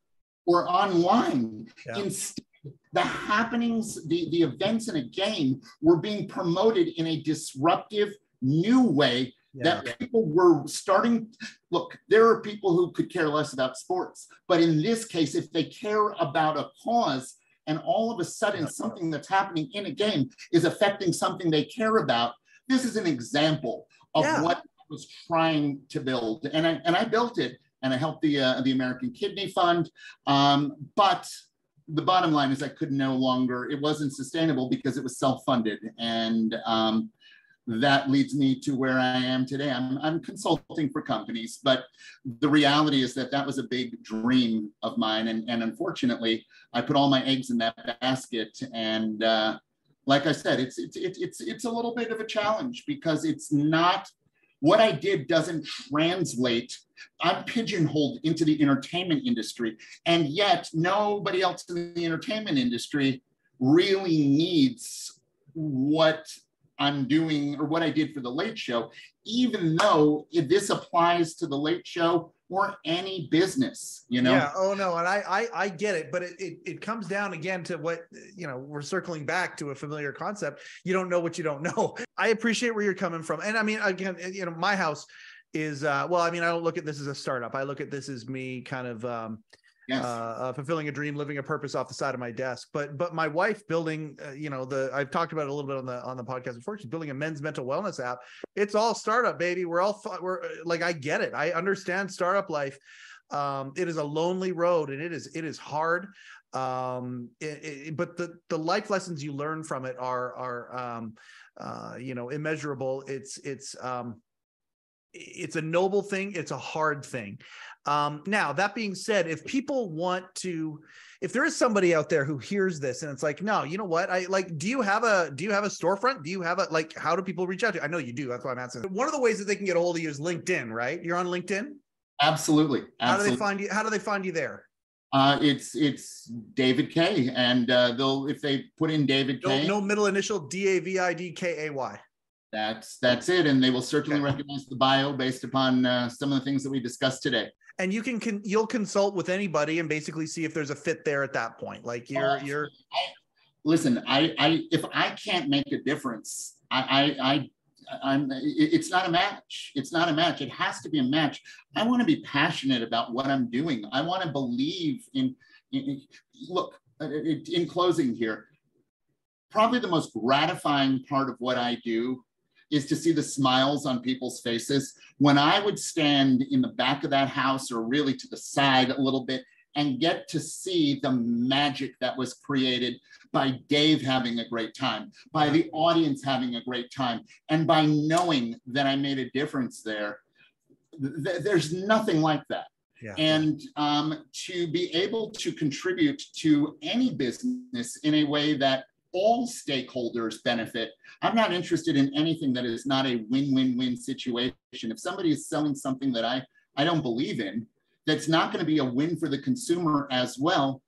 Or online. Yeah. Instead, the happenings, the events in a game were being promoted in a disruptive, new way that people were starting. Look, there are people who could care less about sports, but in this case, if they care about a cause, and all of a sudden something that's happening in a game is affecting something they care about, this is an example of what I was trying to build. And I built it, and I helped the American Kidney Fund. But the bottom line is I could no longer, it wasn't sustainable because it was self-funded. And that leads me to where I am today. I'm consulting for companies, but the reality is that that was a big dream of mine. And unfortunately, I put all my eggs in that basket. And like I said, it's a little bit of a challenge because it's not, what I did doesn't translate. I'm pigeonholed into the entertainment industry, and yet nobody else in the entertainment industry really needs what I'm doing or what I did for the Late Show, even though this applies to the Late Show or any business, you know? Yeah. Oh no. And I get it, but it comes down again to what, you know, we're circling back to a familiar concept. You don't know what you don't know. I appreciate where you're coming from. And I mean, again, you know, my house is, well, I mean, I don't look at this as a startup. I look at this as me kind of, fulfilling a dream, living a purpose off the side of my desk. But my wife building, you know, I've talked about it a little bit on the podcast before. She's building a men's mental wellness app. It's all startup, baby. We're like, I get it. I understand startup life. It is a lonely road, and it is hard. But the life lessons you learn from it are you know, immeasurable. It's a noble thing. It's a hard thing. Now, that being said, if people want to, if there is somebody out there who hears this and it's like, no, you know what? Do you have a storefront? Do you have how do people reach out to you? I know you do. That's why I'm asking. One of the ways that they can get a hold of you is LinkedIn, right? You're on LinkedIn? Absolutely. How do they find you? How do they find you there? It's David K. And if they put in David K. No middle initial, DAVIDKAY. That's it. And they will certainly recognize the bio based upon some of the things that we discussed today. And you'll consult with anybody and basically see if there's a fit there at that point. Like listen, if I can't make a difference, it's not a match. It's not a match. It has to be a match. I want to be passionate about what I'm doing. I want to believe in look, in closing here, probably the most gratifying part of what I do is to see the smiles on people's faces. When I would stand in the back of that house or really to the side a little bit and get to see the magic that was created by Dave having a great time, by the audience having a great time, and by knowing that I made a difference there, there's nothing like that. Yeah. And to be able to contribute to any business in a way that all stakeholders benefit. I'm not interested in anything that is not a win-win-win situation. If somebody is selling something that I don't believe in, that's not going to be a win for the consumer as well,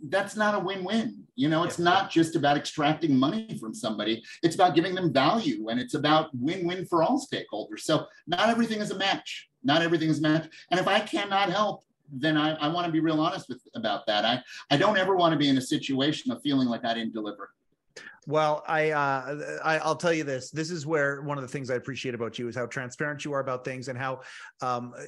that's not a win-win. You know, it's not just about extracting money from somebody. It's about giving them value, and it's about win-win for all stakeholders. So not everything is a match. Not everything is a match. And if I cannot help, then I want to be real honest about that. I don't ever want to be in a situation of feeling like I didn't deliver. Well, I'll tell you this. This is where one of the things I appreciate about you is how transparent you are about things, and how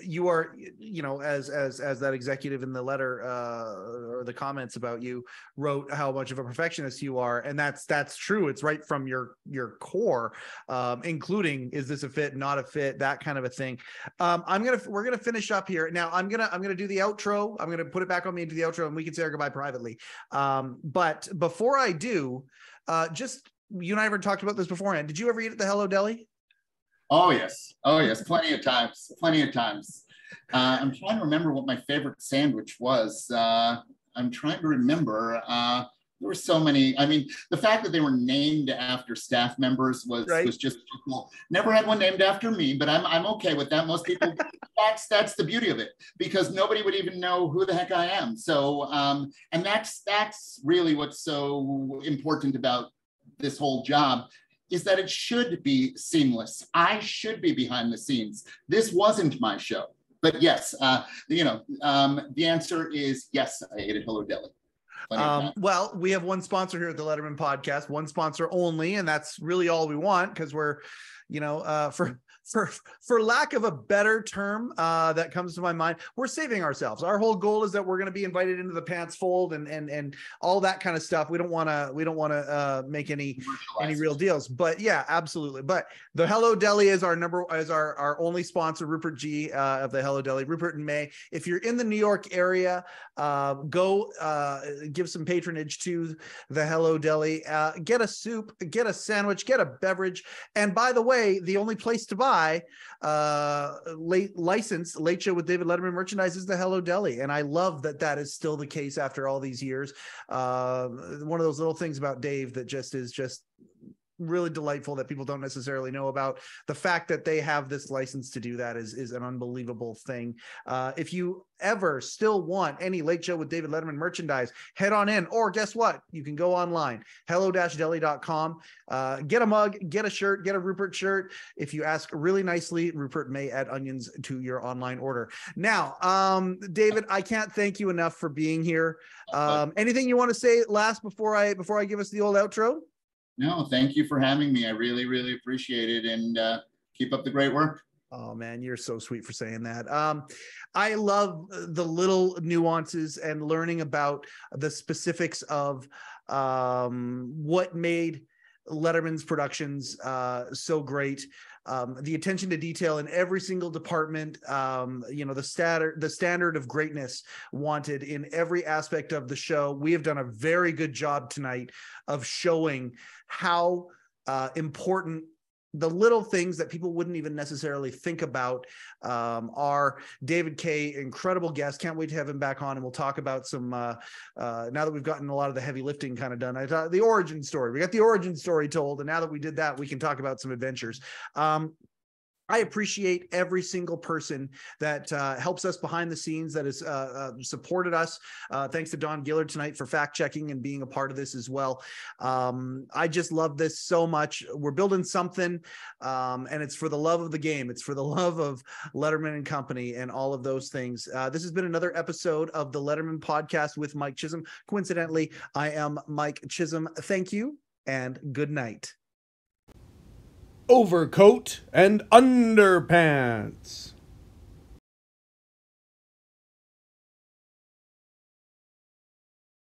you are, you know, as that executive in the letter or the comments about you wrote how much of a perfectionist you are, and that's true. It's right from your core, including, is this a fit, not a fit, that kind of a thing. We're gonna finish up here now. I'm gonna do the outro. I'm gonna put it back on me into the outro, and we can say our goodbye privately. But before I do. Just, you and I ever talked about this beforehand. Did you ever eat at the Hello Deli? Oh yes, plenty of times. I'm trying to remember what my favorite sandwich was. I'm trying to remember. There were so many. I mean, the fact that they were named after staff members was just cool. Never had one named after me, but I'm okay with that. Most people, that's the beauty of it, because nobody would even know who the heck I am. So, and that's really what's so important about this whole job, is that it should be seamless. I should be behind the scenes. This wasn't my show, but yes, the answer is yes. I ate at Hello Deli. Well, we have one sponsor here at the Letterman podcast, one sponsor only, and that's really all we want, because we're, for lack of a better term that comes to my mind, we're saving ourselves. Our whole goal is that we're going to be invited into the pants fold and all that kind of stuff. We don't want to make any real deals, but yeah, absolutely. But the Hello Deli is our only sponsor, Rupert G of the Hello Deli, Rupert and May. If you're in the New York area, go give some patronage to the Hello Deli. Get a soup, get a sandwich, get a beverage, and by the way, the only place to buy late show with David Letterman merchandise is the Hello Deli, and I love that is still the case after all these years. One of those little things about Dave that is really delightful that people don't necessarily know about. The fact that they have this license to do that is an unbelievable thing. If you ever still want any Late Show with David Letterman merchandise, head on in, or guess what? You can go online, hello-deli.com, get a mug, get a shirt, get a Rupert shirt. If you ask really nicely, Rupert may add onions to your online order. Now, David, I can't thank you enough for being here. Anything you want to say last before I give us the old outro? No, thank you for having me. I really, really appreciate it, and keep up the great work. Oh man, you're so sweet for saying that. I love the little nuances and learning about the specifics of what made Letterman's productions so great. The attention to detail in every single department, the standard of greatness wanted in every aspect of the show. We have done a very good job tonight of showing how important the little things that people wouldn't even necessarily think about are. David K., incredible guest. Can't wait to have him back on, and we'll talk about some, now that we've gotten a lot of the heavy lifting kind of done, I thought the origin story. We got the origin story told, and now that we did that, we can talk about some adventures. I appreciate every single person that helps us behind the scenes, that has supported us. Thanks to Don Gillard tonight for fact checking and being a part of this as well. I just love this so much. We're building something, and it's for the love of the game. It's for the love of Letterman and Company and all of those things. This has been another episode of the Letterman Podcast with Mike Chisholm. Coincidentally, I am Mike Chisholm. Thank you and good night. Overcoat and underpants.